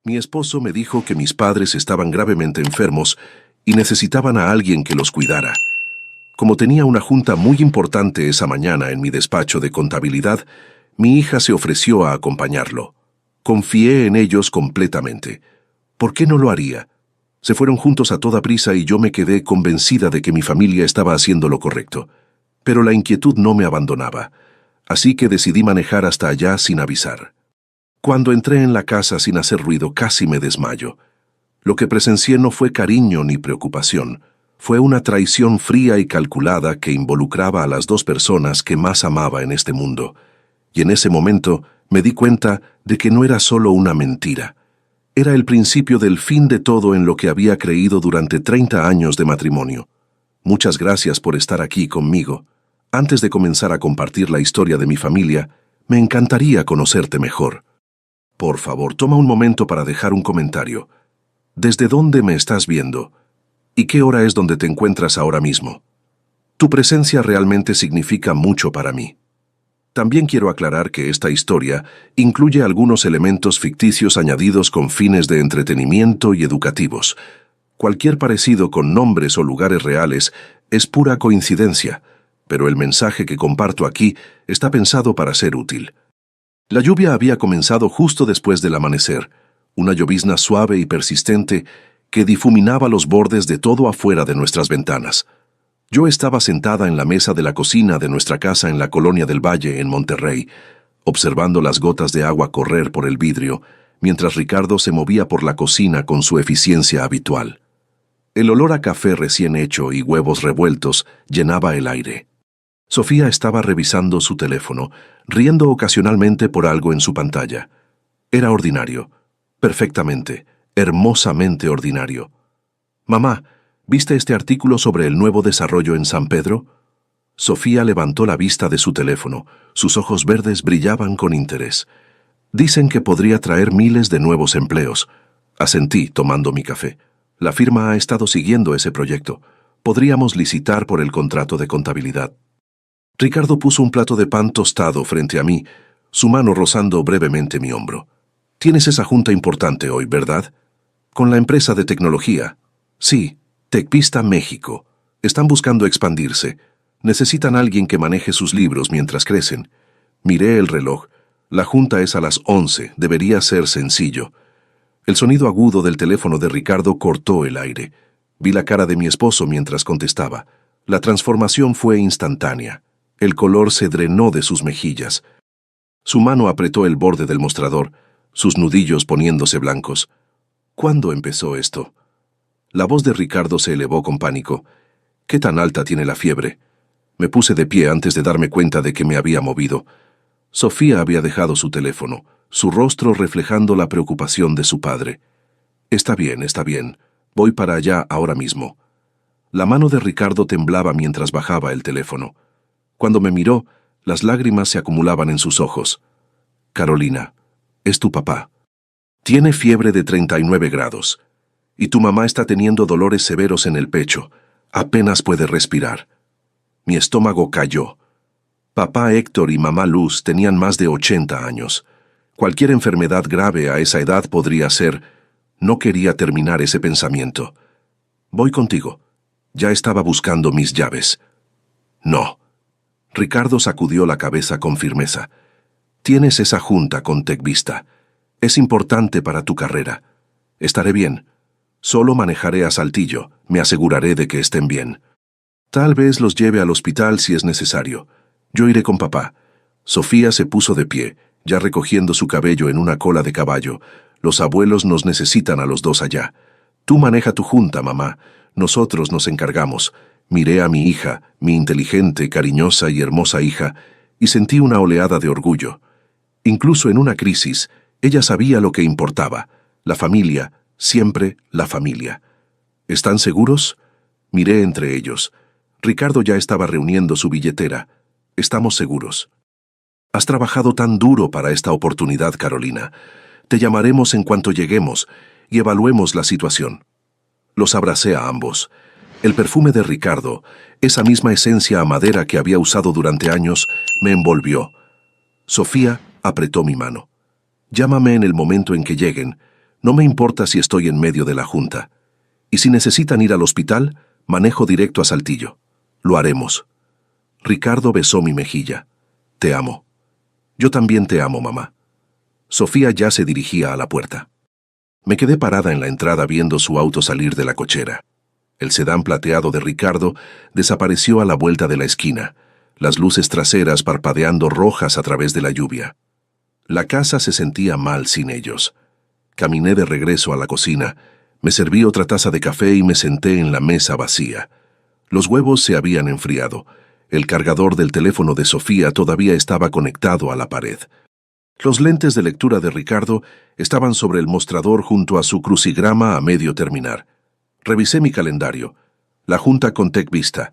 Mi esposo me dijo que mis padres estaban gravemente enfermos y necesitaban a alguien que los cuidara. Como tenía una junta muy importante esa mañana en mi despacho de contabilidad, mi hija se ofreció a acompañarlo. Confié en ellos completamente. ¿Por qué no lo haría? Se fueron juntos a toda prisa y yo me quedé convencida de que mi familia estaba haciendo lo correcto. Pero la inquietud no me abandonaba, así que decidí manejar hasta allá sin avisar. Cuando entré en la casa sin hacer ruido, casi me desmayo. Lo que presencié no fue cariño ni preocupación. Fue una traición fría y calculada que involucraba a las dos personas que más amaba en este mundo. Y en ese momento me di cuenta de que no era solo una mentira. Era el principio del fin de todo en lo que había creído durante 30 años de matrimonio. Muchas gracias por estar aquí conmigo. Antes de comenzar a compartir la historia de mi familia, me encantaría conocerte mejor. Por favor, toma un momento para dejar un comentario. ¿Desde dónde me estás viendo? ¿Y qué hora es donde te encuentras ahora mismo? Tu presencia realmente significa mucho para mí. También quiero aclarar que esta historia incluye algunos elementos ficticios añadidos con fines de entretenimiento y educativos. Cualquier parecido con nombres o lugares reales es pura coincidencia, pero el mensaje que comparto aquí está pensado para ser útil. La lluvia había comenzado justo después del amanecer, una llovizna suave y persistente que difuminaba los bordes de todo afuera de nuestras ventanas. Yo estaba sentada en la mesa de la cocina de nuestra casa en la Colonia del Valle, en Monterrey, observando las gotas de agua correr por el vidrio, mientras Ricardo se movía por la cocina con su eficiencia habitual. El olor a café recién hecho y huevos revueltos llenaba el aire. Sofía estaba revisando su teléfono, riendo ocasionalmente por algo en su pantalla. Era ordinario, perfectamente, hermosamente ordinario. «Mamá, ¿viste este artículo sobre el nuevo desarrollo en San Pedro?» Sofía levantó la vista de su teléfono. Sus ojos verdes brillaban con interés. «Dicen que podría traer miles de nuevos empleos». Asentí, tomando mi café. «La firma ha estado siguiendo ese proyecto. Podríamos licitar por el contrato de contabilidad». Ricardo puso un plato de pan tostado frente a mí, su mano rozando brevemente mi hombro. «Tienes esa junta importante hoy, ¿verdad?» «Con la empresa de tecnología». «Sí, TechVista México. Están buscando expandirse. Necesitan a alguien que maneje sus libros mientras crecen». Miré el reloj. La junta es a las 11. Debería ser sencillo. El sonido agudo del teléfono de Ricardo cortó el aire. Vi la cara de mi esposo mientras contestaba. La transformación fue instantánea. El color se drenó de sus mejillas. Su mano apretó el borde del mostrador, sus nudillos poniéndose blancos. ¿Cuándo empezó esto? La voz de Ricardo se elevó con pánico. ¿Qué tan alta tiene la fiebre? Me puse de pie antes de darme cuenta de que me había movido. Sofía había dejado su teléfono, su rostro reflejando la preocupación de su padre. Está bien. Voy para allá ahora mismo». La mano de Ricardo temblaba mientras bajaba el teléfono. Cuando me miró, las lágrimas se acumulaban en sus ojos. «Carolina, es tu papá. Tiene fiebre de 39 grados. Y tu mamá está teniendo dolores severos en el pecho. Apenas puede respirar». Mi estómago cayó. Papá Héctor y mamá Luz tenían más de 80 años. Cualquier enfermedad grave a esa edad podría ser... No quería terminar ese pensamiento. «Voy contigo». Ya estaba buscando mis llaves. «No». Ricardo sacudió la cabeza con firmeza. «Tienes esa junta con TechVista. Es importante para tu carrera. Estaré bien. Solo manejaré a Saltillo. Me aseguraré de que estén bien. Tal vez los lleve al hospital si es necesario. Yo iré con papá». Sofía se puso de pie, ya recogiendo su cabello en una cola de caballo. «Los abuelos nos necesitan a los dos allá. Tú maneja tu junta, mamá. Nosotros nos encargamos». Miré a mi hija, mi inteligente, cariñosa y hermosa hija, y sentí una oleada de orgullo. Incluso en una crisis, ella sabía lo que importaba. La familia, siempre la familia. ¿Están seguros? Miré entre ellos. Ricardo ya estaba reuniendo su billetera. «Estamos seguros». «Has trabajado tan duro para esta oportunidad, Carolina. Te llamaremos en cuanto lleguemos y evaluemos la situación». Los abracé a ambos. El perfume de Ricardo, esa misma esencia a madera que había usado durante años, me envolvió. Sofía apretó mi mano. «Llámame en el momento en que lleguen. No me importa si estoy en medio de la junta. Y si necesitan ir al hospital, manejo directo a Saltillo. Lo haremos. Ricardo besó mi mejilla. Te amo. Yo también te amo, mamá. Sofía ya se dirigía a la puerta. Me quedé parada en la entrada viendo su auto salir de la cochera. El sedán plateado de Ricardo desapareció a la vuelta de la esquina, las luces traseras parpadeando rojas a través de la lluvia. La casa se sentía mal sin ellos. Caminé de regreso a la cocina, me serví otra taza de café y me senté en la mesa vacía. Los huevos se habían enfriado. El cargador del teléfono de Sofía todavía estaba conectado a la pared. Los lentes de lectura de Ricardo estaban sobre el mostrador junto a su crucigrama a medio terminar. Revisé mi calendario. La junta con TechVista.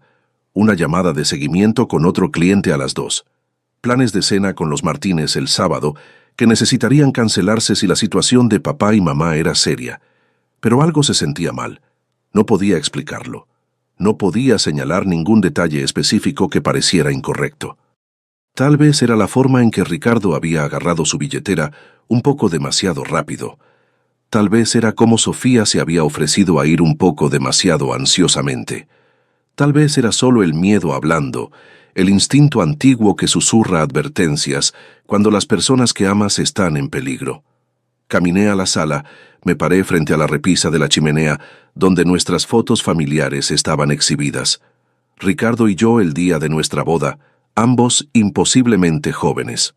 Una llamada de seguimiento con otro cliente a las 2. Planes de cena con los Martínez el sábado que necesitarían cancelarse si la situación de papá y mamá era seria. Pero algo se sentía mal. No podía explicarlo. No podía señalar ningún detalle específico que pareciera incorrecto. Tal vez era la forma en que Ricardo había agarrado su billetera un poco demasiado rápido. Tal vez era como Sofía se había ofrecido a ir un poco demasiado ansiosamente. Tal vez era solo el miedo hablando, el instinto antiguo que susurra advertencias cuando las personas que amas están en peligro. Caminé a la sala, me paré frente a la repisa de la chimenea, donde nuestras fotos familiares estaban exhibidas. Ricardo y yo el día de nuestra boda, ambos imposiblemente jóvenes.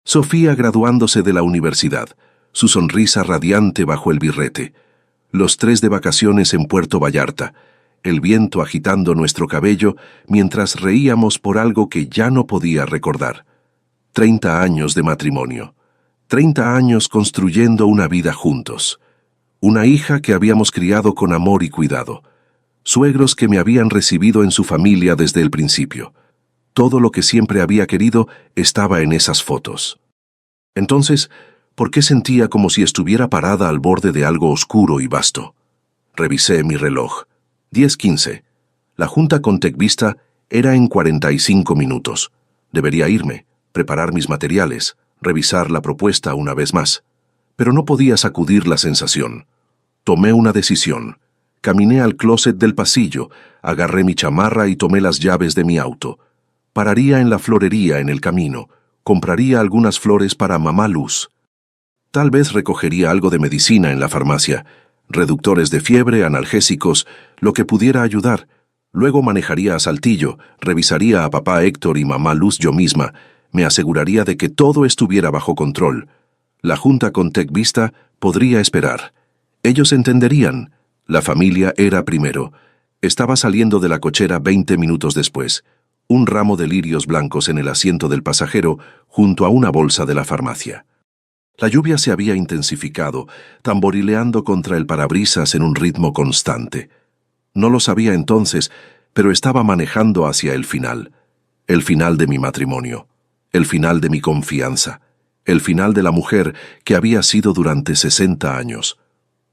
Sofía graduándose de la universidad, su sonrisa radiante bajo el birrete. Los 3 de vacaciones en Puerto Vallarta, el viento agitando nuestro cabello mientras reíamos por algo que ya no podía recordar. 30 años de matrimonio. 30 años construyendo una vida juntos. Una hija que habíamos criado con amor y cuidado. Suegros que me habían recibido en su familia desde el principio. Todo lo que siempre había querido estaba en esas fotos. Entonces, ¿por qué sentía como si estuviera parada al borde de algo oscuro y vasto? Revisé mi reloj. 10:15. La junta con TechVista era en 45 minutos. Debería irme, preparar mis materiales, revisar la propuesta una vez más. Pero no podía sacudir la sensación. Tomé una decisión. Caminé al closet del pasillo, agarré mi chamarra y tomé las llaves de mi auto. Pararía en la florería en el camino, compraría algunas flores para mamá Luz. Tal vez recogería algo de medicina en la farmacia, reductores de fiebre, analgésicos, lo que pudiera ayudar. Luego manejaría a Saltillo, revisaría a papá Héctor y mamá Luz yo misma, me aseguraría de que todo estuviera bajo control. La junta con TechVista podría esperar. Ellos entenderían. La familia era primero. Estaba saliendo de la cochera 20 minutos después. Un ramo de lirios blancos en el asiento del pasajero junto a una bolsa de la farmacia. La lluvia se había intensificado, tamborileando contra el parabrisas en un ritmo constante. No lo sabía entonces, pero estaba manejando hacia el final de mi matrimonio, el final de mi confianza, el final de la mujer que había sido durante 60 años.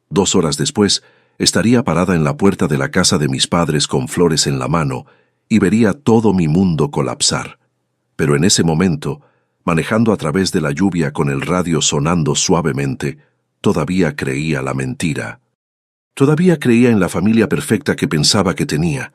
2 horas después, estaría parada en la puerta de la casa de mis padres con flores en la mano y vería todo mi mundo colapsar. Pero en ese momento, manejando a través de la lluvia con el radio sonando suavemente, todavía creía la mentira. Todavía creía en la familia perfecta que pensaba que tenía.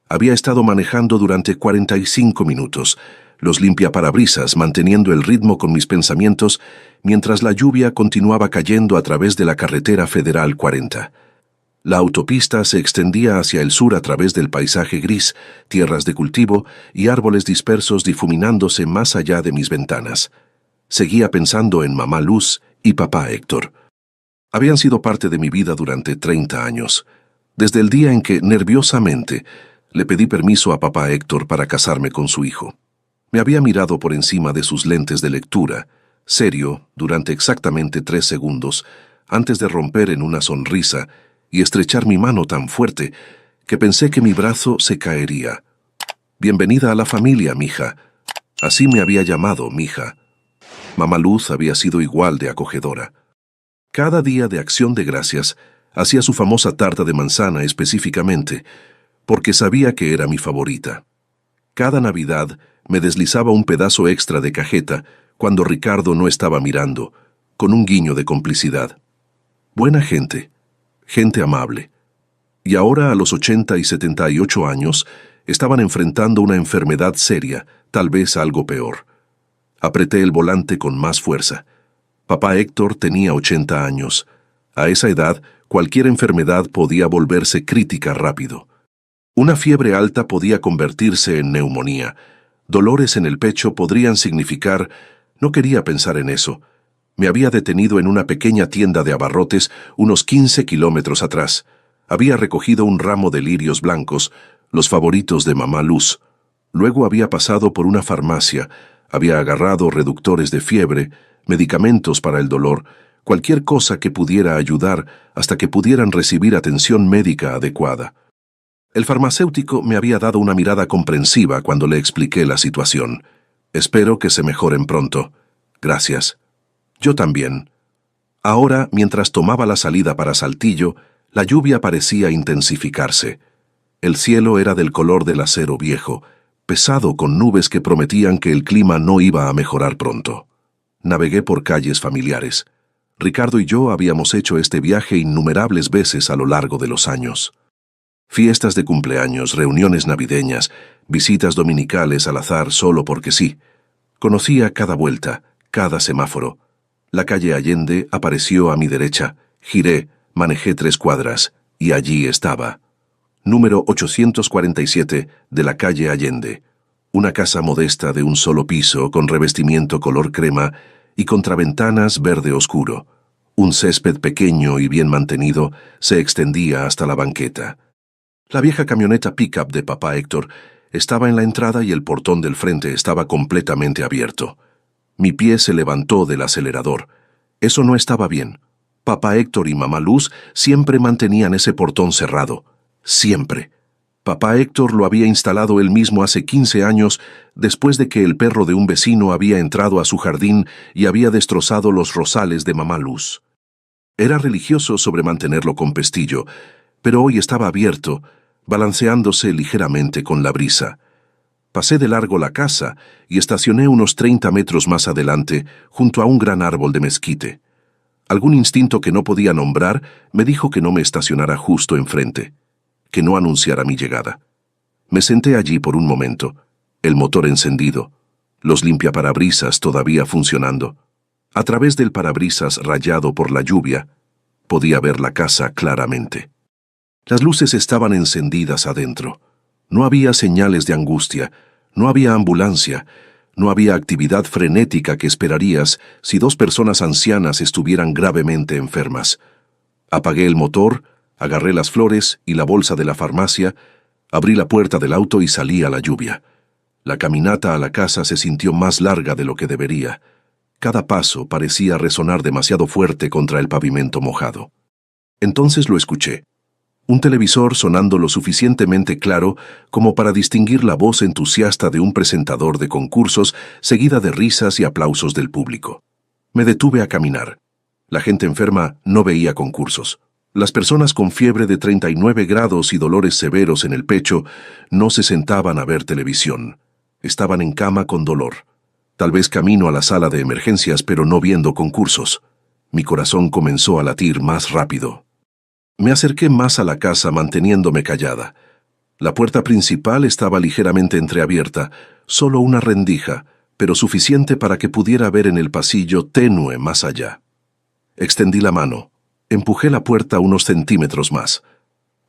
Había estado manejando durante 45 minutos, los limpiaparabrisas manteniendo el ritmo con mis pensamientos mientras la lluvia continuaba cayendo a través de la carretera Federal 40. La autopista se extendía hacia el sur a través del paisaje gris, tierras de cultivo y árboles dispersos difuminándose más allá de mis ventanas. Seguía pensando en mamá Luz y papá Héctor. Habían sido parte de mi vida durante 30 años, desde el día en que, nerviosamente, le pedí permiso a papá Héctor para casarme con su hijo. Me había mirado por encima de sus lentes de lectura, serio, durante exactamente 3 segundos, antes de romper en una sonrisa y estrechar mi mano tan fuerte que pensé que mi brazo se caería. Bienvenida a la familia, mija. Así me había llamado, mija. Mamá Luz había sido igual de acogedora. Cada día de Acción de Gracias hacía su famosa tarta de manzana específicamente, porque sabía que era mi favorita. Cada Navidad me deslizaba un pedazo extra de cajeta cuando Ricardo no estaba mirando, con un guiño de complicidad. Buena gente, gente amable. Y ahora, a los 80 y 78 años, estaban enfrentando una enfermedad seria, tal vez algo peor. Apreté el volante con más fuerza. Papá Héctor tenía 80 años. A esa edad, cualquier enfermedad podía volverse crítica rápido. Una fiebre alta podía convertirse en neumonía. Dolores en el pecho podrían significar... No quería pensar en eso. Me había detenido en una pequeña tienda de abarrotes unos 15 kilómetros atrás. Había recogido un ramo de lirios blancos, los favoritos de mamá Luz. Luego había pasado por una farmacia, había agarrado reductores de fiebre, medicamentos para el dolor, cualquier cosa que pudiera ayudar hasta que pudieran recibir atención médica adecuada. El farmacéutico me había dado una mirada comprensiva cuando le expliqué la situación. Espero que se mejoren pronto. Gracias. Yo también. Ahora, mientras tomaba la salida para Saltillo, la lluvia parecía intensificarse. El cielo era del color del acero viejo, pesado con nubes que prometían que el clima no iba a mejorar pronto. Navegué por calles familiares. Ricardo y yo habíamos hecho este viaje innumerables veces a lo largo de los años. Fiestas de cumpleaños, reuniones navideñas, visitas dominicales al azar solo porque sí. Conocía cada vuelta, cada semáforo. La calle Allende apareció a mi derecha. Giré, manejé 3 cuadras, y allí estaba. Número 847 de la calle Allende. Una casa modesta de un solo piso con revestimiento color crema y contraventanas verde oscuro. Un césped pequeño y bien mantenido se extendía hasta la banqueta. La vieja camioneta pick-up de papá Héctor estaba en la entrada y el portón del frente estaba completamente abierto. Mi pie se levantó del acelerador. Eso no estaba bien. Papá Héctor y mamá Luz siempre mantenían ese portón cerrado. Siempre. Papá Héctor lo había instalado él mismo hace 15 años después de que el perro de un vecino había entrado a su jardín y había destrozado los rosales de mamá Luz. Era religioso sobre mantenerlo con pestillo, pero hoy estaba abierto, balanceándose ligeramente con la brisa. Pasé de largo la casa y estacioné unos 30 metros más adelante, junto a un gran árbol de mezquite. Algún instinto que no podía nombrar me dijo que no me estacionara justo enfrente, que no anunciara mi llegada. Me senté allí por un momento, el motor encendido, los limpiaparabrisas todavía funcionando. A través del parabrisas rayado por la lluvia, podía ver la casa claramente. Las luces estaban encendidas adentro. No había señales de angustia, no había ambulancia, no había actividad frenética que esperarías si 2 personas ancianas estuvieran gravemente enfermas. Apagué el motor, agarré las flores y la bolsa de la farmacia, abrí la puerta del auto y salí a la lluvia. La caminata a la casa se sintió más larga de lo que debería. Cada paso parecía resonar demasiado fuerte contra el pavimento mojado. Entonces lo escuché. Un televisor sonando lo suficientemente claro como para distinguir la voz entusiasta de un presentador de concursos, seguida de risas y aplausos del público. Me detuve a caminar. La gente enferma no veía concursos. Las personas con fiebre de 39 grados y dolores severos en el pecho no se sentaban a ver televisión. Estaban en cama con dolor. Tal vez camino a la sala de emergencias, pero no viendo concursos. Mi corazón comenzó a latir más rápido. Me acerqué más a la casa manteniéndome callada. La puerta principal estaba ligeramente entreabierta, solo una rendija, pero suficiente para que pudiera ver en el pasillo tenue más allá. Extendí la mano. Empujé la puerta unos centímetros más.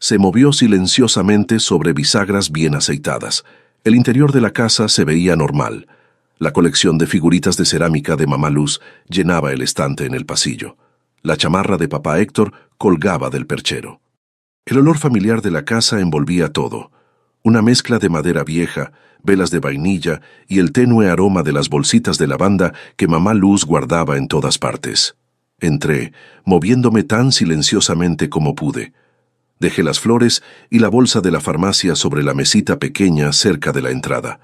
Se movió silenciosamente sobre bisagras bien aceitadas. El interior de la casa se veía normal. La colección de figuritas de cerámica de mamá Luz llenaba el estante en el pasillo. La chamarra de papá Héctor colgaba del perchero. El olor familiar de la casa envolvía todo. Una mezcla de madera vieja, velas de vainilla y el tenue aroma de las bolsitas de lavanda que mamá Luz guardaba en todas partes. Entré, moviéndome tan silenciosamente como pude. Dejé las flores y la bolsa de la farmacia sobre la mesita pequeña cerca de la entrada.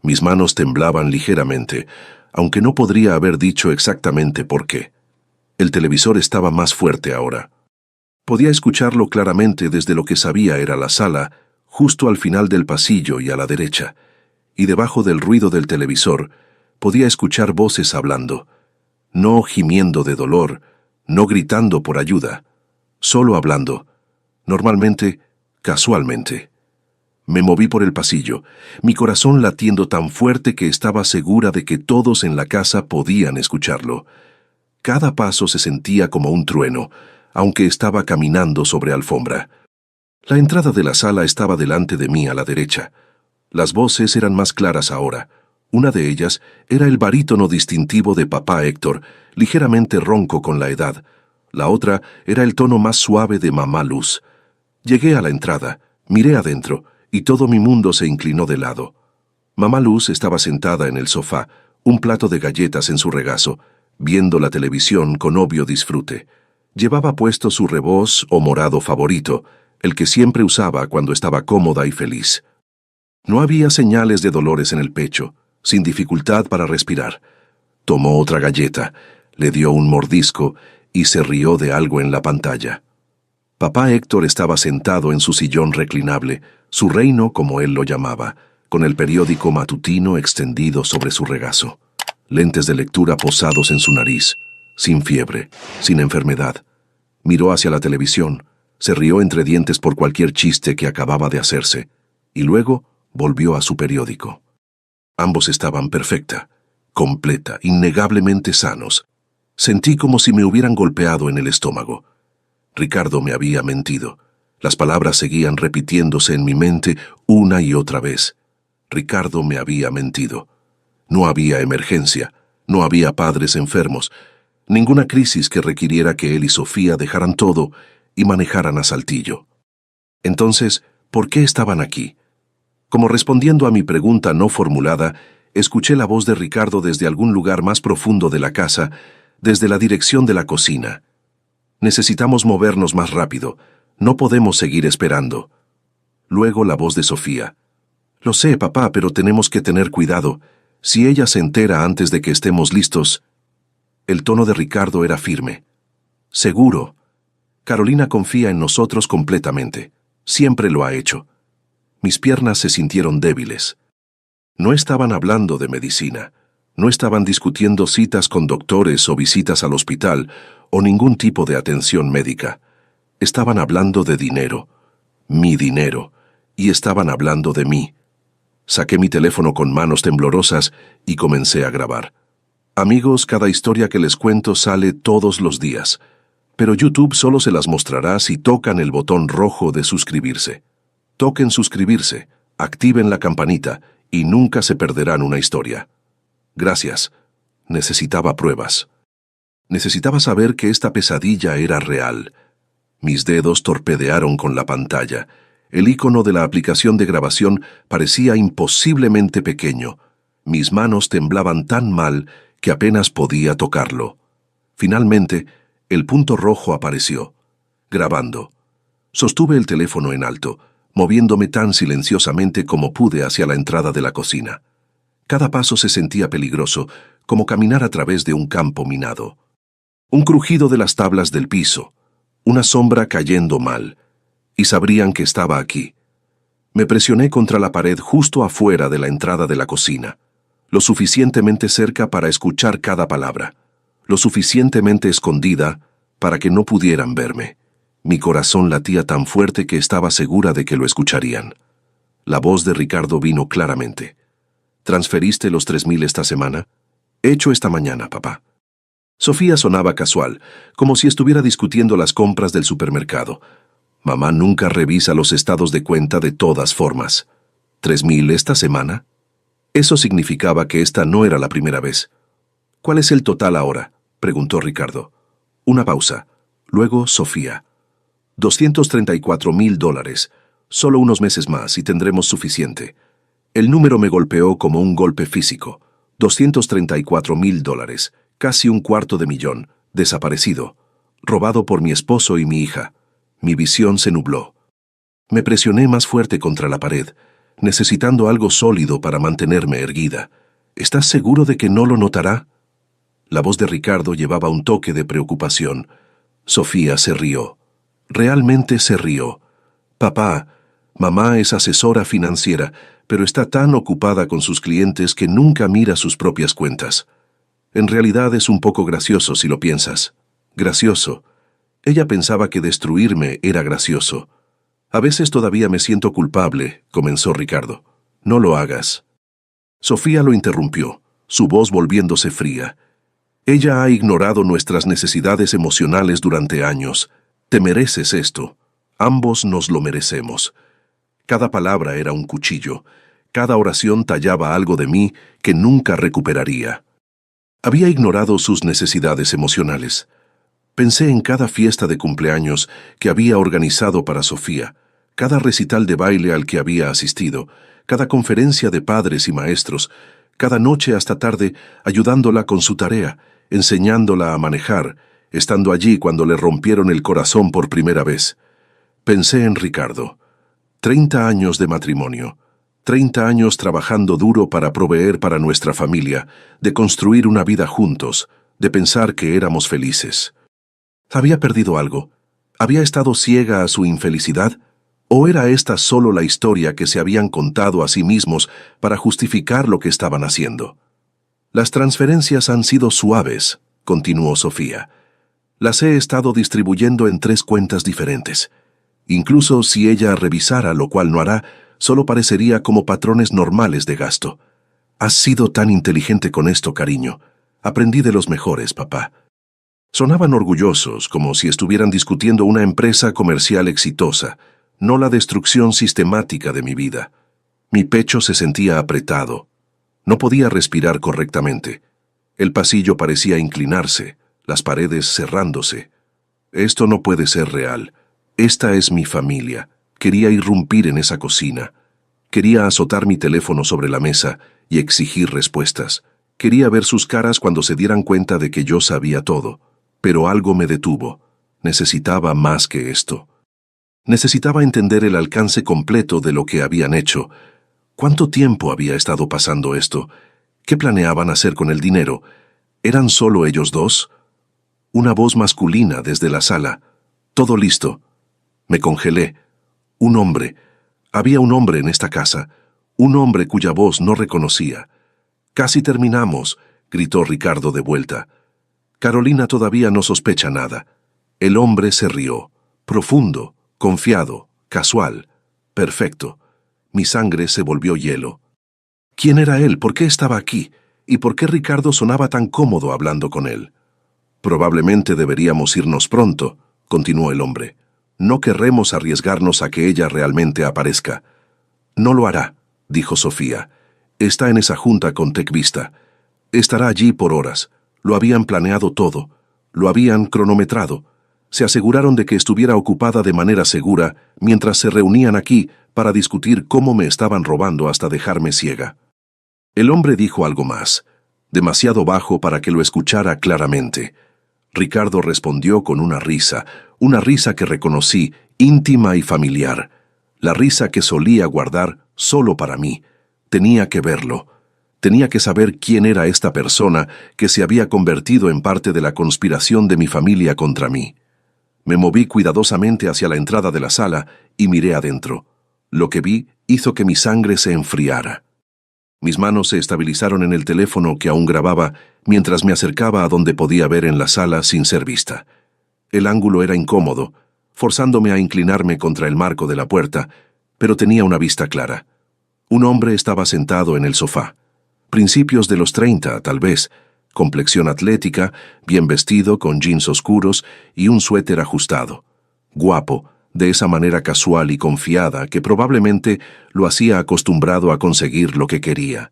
Mis manos temblaban ligeramente, aunque no podría haber dicho exactamente por qué. El televisor estaba más fuerte ahora. Podía escucharlo claramente desde lo que sabía era la sala, justo al final del pasillo y a la derecha, y debajo del ruido del televisor podía escuchar voces hablando, no gimiendo de dolor, no gritando por ayuda, solo hablando, normalmente, casualmente. Me moví por el pasillo, mi corazón latiendo tan fuerte que estaba segura de que todos en la casa podían escucharlo. Cada paso se sentía como un trueno, aunque estaba caminando sobre alfombra. La entrada de la sala estaba delante de mí a la derecha. Las voces eran más claras ahora. Una de ellas era el barítono distintivo de papá Héctor, ligeramente ronco con la edad. La otra era el tono más suave de mamá Luz. Llegué a la entrada, miré adentro, y todo mi mundo se inclinó de lado. Mamá Luz estaba sentada en el sofá, un plato de galletas en su regazo, viendo la televisión con obvio disfrute. Llevaba puesto su rebós o morado favorito, el que siempre usaba cuando estaba cómoda y feliz. No había señales de dolores en el pecho, sin dificultad para respirar. Tomó otra galleta, le dio un mordisco y se rió de algo en la pantalla. Papá Héctor estaba sentado en su sillón reclinable, su reino como él lo llamaba, con el periódico matutino extendido sobre su regazo. Lentes de lectura posados en su nariz, sin fiebre, sin enfermedad. Miró hacia la televisión, se rió entre dientes por cualquier chiste que acababa de hacerse, y luego volvió a su periódico. Ambos estaban perfecta, completa, innegablemente sanos. Sentí como si me hubieran golpeado en el estómago. Ricardo me había mentido. Las palabras seguían repitiéndose en mi mente una y otra vez. Ricardo me había mentido. No había emergencia, no había padres enfermos, ninguna crisis que requiriera que él y Sofía dejaran todo y manejaran a Saltillo. Entonces, ¿por qué estaban aquí? Como respondiendo a mi pregunta no formulada, escuché la voz de Ricardo desde algún lugar más profundo de la casa, desde la dirección de la cocina. Necesitamos movernos más rápido. No podemos seguir esperando. Luego la voz de Sofía. Lo sé, papá, pero tenemos que tener cuidado. Si ella se entera antes de que estemos listos... El tono de Ricardo era firme. Seguro. Carolina confía en nosotros completamente. Siempre lo ha hecho. Mis piernas se sintieron débiles. No estaban hablando de medicina. No estaban discutiendo citas con doctores o visitas al hospital o ningún tipo de atención médica. Estaban hablando de dinero, mi dinero, y estaban hablando de mí. Saqué mi teléfono con manos temblorosas y comencé a grabar. Amigos, cada historia que les cuento sale todos los días, pero YouTube solo se las mostrará si tocan el botón rojo de suscribirse. Toquen suscribirse, activen la campanita y nunca se perderán una historia. Gracias. Necesitaba pruebas. Necesitaba saber que esta pesadilla era real. Mis dedos torpedearon con la pantalla. El icono de la aplicación de grabación parecía imposiblemente pequeño. Mis manos temblaban tan mal que apenas podía tocarlo. Finalmente, el punto rojo apareció. Grabando. Sostuve el teléfono en alto, moviéndome tan silenciosamente como pude hacia la entrada de la cocina. Cada paso se sentía peligroso, como caminar a través de un campo minado. Un crujido de las tablas del piso, una sombra cayendo mal, y sabrían que estaba aquí. Me presioné contra la pared justo afuera de la entrada de la cocina, lo suficientemente cerca para escuchar cada palabra, lo suficientemente escondida para que no pudieran verme. Mi corazón latía tan fuerte que estaba segura de que lo escucharían. La voz de Ricardo vino claramente. ¿Transferiste los 3,000 esta semana? Hecho esta mañana, papá. Sofía sonaba casual, como si estuviera discutiendo las compras del supermercado. Mamá nunca revisa los estados de cuenta de todas formas. ¿3,000 esta semana? Eso significaba que esta no era la primera vez. ¿Cuál es el total ahora?, preguntó Ricardo. Una pausa. Luego Sofía. $234,000. Solo unos meses más y tendremos suficiente. El número me golpeó como un golpe físico. $234,000, casi $250,000, desaparecido, robado por mi esposo y mi hija. Mi visión se nubló. Me presioné más fuerte contra la pared, necesitando algo sólido para mantenerme erguida. ¿Estás seguro de que no lo notará? La voz de Ricardo llevaba un toque de preocupación. Sofía se rió. Realmente se rió. Papá, mamá es asesora financiera, pero está tan ocupada con sus clientes que nunca mira sus propias cuentas. En realidad es un poco gracioso si lo piensas. Gracioso. Ella pensaba que destruirme era gracioso. A veces todavía me siento culpable, comenzó Ricardo. No lo hagas. Sofía lo interrumpió, su voz volviéndose fría. Ella ha ignorado nuestras necesidades emocionales durante años. Te mereces esto. Ambos nos lo merecemos. Cada palabra era un cuchillo. Cada oración tallaba algo de mí que nunca recuperaría. Había ignorado sus necesidades emocionales. Pensé en cada fiesta de cumpleaños que había organizado para Sofía, cada recital de baile al que había asistido, cada conferencia de padres y maestros, cada noche hasta tarde ayudándola con su tarea, enseñándola a manejar, estando allí cuando le rompieron el corazón por primera vez. Pensé en Ricardo. 30 años de matrimonio, 30 años trabajando duro para proveer para nuestra familia, de construir una vida juntos, de pensar que éramos felices. ¿Había perdido algo? ¿Había estado ciega a su infelicidad? ¿O era esta solo la historia que se habían contado a sí mismos para justificar lo que estaban haciendo? Las transferencias han sido suaves, continuó Sofía. Las he estado distribuyendo en 3 cuentas diferentes. Incluso si ella revisara, lo cual no hará, solo parecería como patrones normales de gasto. Has sido tan inteligente con esto, cariño. Aprendí de los mejores, papá. Sonaban orgullosos, como si estuvieran discutiendo una empresa comercial exitosa, no la destrucción sistemática de mi vida. Mi pecho se sentía apretado. No podía respirar correctamente. El pasillo parecía inclinarse, las paredes cerrándose. Esto no puede ser real. Esta es mi familia. Quería irrumpir en esa cocina. Quería azotar mi teléfono sobre la mesa y exigir respuestas. Quería ver sus caras cuando se dieran cuenta de que yo sabía todo. Pero algo me detuvo. Necesitaba más que esto. Necesitaba entender el alcance completo de lo que habían hecho. ¿Cuánto tiempo había estado pasando esto? ¿Qué planeaban hacer con el dinero? ¿Eran solo ellos dos? Una voz masculina desde la sala. Todo listo. Me congelé. Un hombre. Había un hombre en esta casa. Un hombre cuya voz no reconocía. Casi terminamos, gritó Ricardo de vuelta. Carolina todavía no sospecha nada. El hombre se rió. Profundo, confiado, casual. Perfecto. Mi sangre se volvió hielo. ¿Quién era él? ¿Por qué estaba aquí? ¿Y por qué Ricardo sonaba tan cómodo hablando con él? Probablemente deberíamos irnos pronto, continuó el hombre. No querremos arriesgarnos a que ella realmente aparezca. No lo hará, dijo Sofía. Está en esa junta con Tecvista. Estará allí por horas. Lo habían planeado todo. Lo habían cronometrado. Se aseguraron de que estuviera ocupada de manera segura mientras se reunían aquí para discutir cómo me estaban robando hasta dejarme ciega. El hombre dijo algo más, demasiado bajo para que lo escuchara claramente. Ricardo respondió con una risa que reconocí, íntima y familiar. La risa que solía guardar solo para mí. Tenía que verlo. Tenía que saber quién era esta persona que se había convertido en parte de la conspiración de mi familia contra mí. Me moví cuidadosamente hacia la entrada de la sala y miré adentro. Lo que vi hizo que mi sangre se enfriara. Mis manos se estabilizaron en el teléfono que aún grababa mientras me acercaba a donde podía ver en la sala sin ser vista. El ángulo era incómodo, forzándome a inclinarme contra el marco de la puerta, pero tenía una vista clara. Un hombre estaba sentado en el sofá. Principios de los 30, tal vez, complexión atlética, bien vestido, con jeans oscuros y un suéter ajustado. Guapo, de esa manera casual y confiada que probablemente lo hacía acostumbrado a conseguir lo que quería.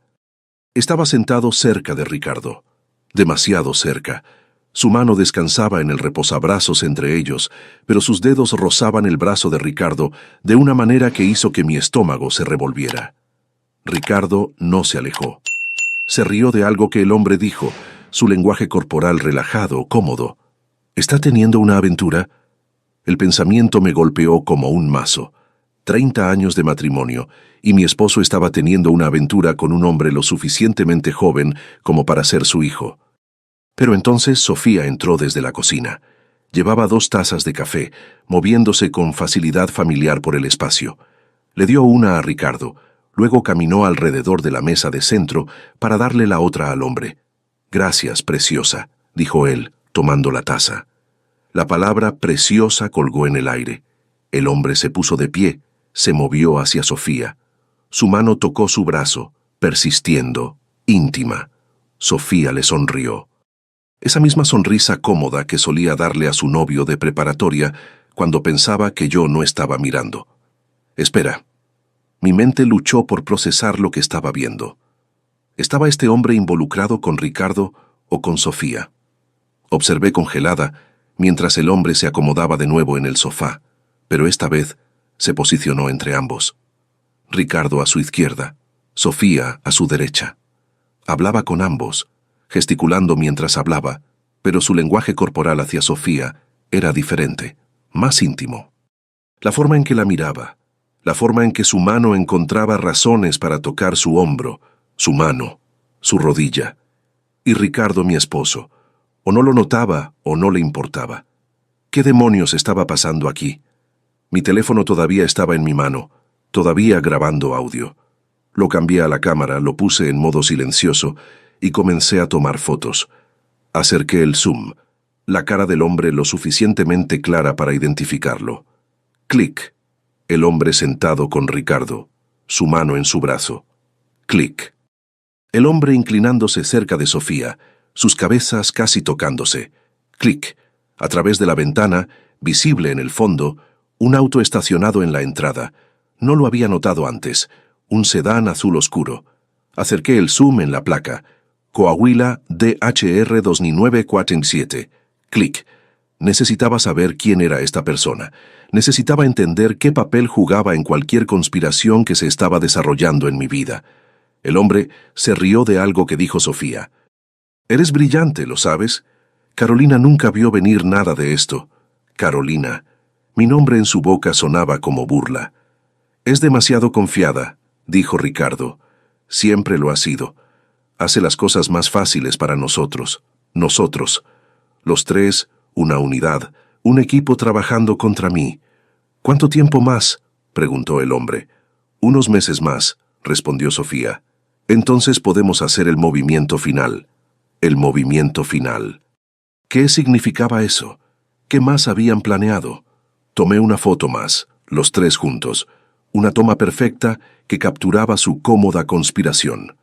Estaba sentado cerca de Ricardo, demasiado cerca. Su mano descansaba en el reposabrazos entre ellos, pero sus dedos rozaban el brazo de Ricardo de una manera que hizo que mi estómago se revolviera. Ricardo no se alejó. Se rió de algo que el hombre dijo, su lenguaje corporal relajado, cómodo. ¿Está teniendo una aventura? El pensamiento me golpeó como un mazo. 30 años de matrimonio, y mi esposo estaba teniendo una aventura con un hombre lo suficientemente joven como para ser su hijo. Pero entonces Sofía entró desde la cocina. Llevaba 2 tazas de café, moviéndose con facilidad familiar por el espacio. Le dio una a Ricardo, luego caminó alrededor de la mesa de centro para darle la otra al hombre. «Gracias, preciosa», dijo él, tomando la taza. La palabra preciosa colgó en el aire. El hombre se puso de pie, se movió hacia Sofía. Su mano tocó su brazo, persistiendo, íntima. Sofía le sonrió. Esa misma sonrisa cómoda que solía darle a su novio de preparatoria cuando pensaba que yo no estaba mirando. Espera. Mi mente luchó por procesar lo que estaba viendo. ¿Estaba este hombre involucrado con Ricardo o con Sofía? Observé congelada mientras el hombre se acomodaba de nuevo en el sofá, pero esta vez se posicionó entre ambos. Ricardo a su izquierda, Sofía a su derecha. Hablaba con ambos, gesticulando mientras hablaba, pero su lenguaje corporal hacia Sofía era diferente, más íntimo. La forma en que la miraba, la forma en que su mano encontraba razones para tocar su hombro, su mano, su rodilla. Y Ricardo, mi esposo, o no lo notaba o no le importaba. ¿Qué demonios estaba pasando aquí? Mi teléfono todavía estaba en mi mano, todavía grabando audio. Lo cambié a la cámara, lo puse en modo silencioso y comencé a tomar fotos. Acerqué el zoom, la cara del hombre lo suficientemente clara para identificarlo. Clic. El hombre sentado con Ricardo, su mano en su brazo. Clic. El hombre inclinándose cerca de Sofía, sus cabezas casi tocándose. Clic. A través de la ventana, visible en el fondo, un auto estacionado en la entrada. No lo había notado antes. Un sedán azul oscuro. Acerqué el zoom en la placa. Coahuila DHR 2947. Clic. Necesitaba saber quién era esta persona. Necesitaba entender qué papel jugaba en cualquier conspiración que se estaba desarrollando en mi vida. El hombre se rió de algo que dijo Sofía. «Eres brillante, ¿lo sabes? Carolina nunca vio venir nada de esto. Carolina». Mi nombre en su boca sonaba como burla. «Es demasiado confiada», dijo Ricardo. «Siempre lo ha sido. Hace las cosas más fáciles para nosotros. Nosotros. Los tres, una unidad, un equipo trabajando contra mí». «¿Cuánto tiempo más?», preguntó el hombre. «Unos meses más», respondió Sofía. «Entonces podemos hacer el movimiento final». El movimiento final. ¿Qué significaba eso? ¿Qué más habían planeado? Tomé una foto más, los tres juntos, una toma perfecta que capturaba su cómoda conspiración.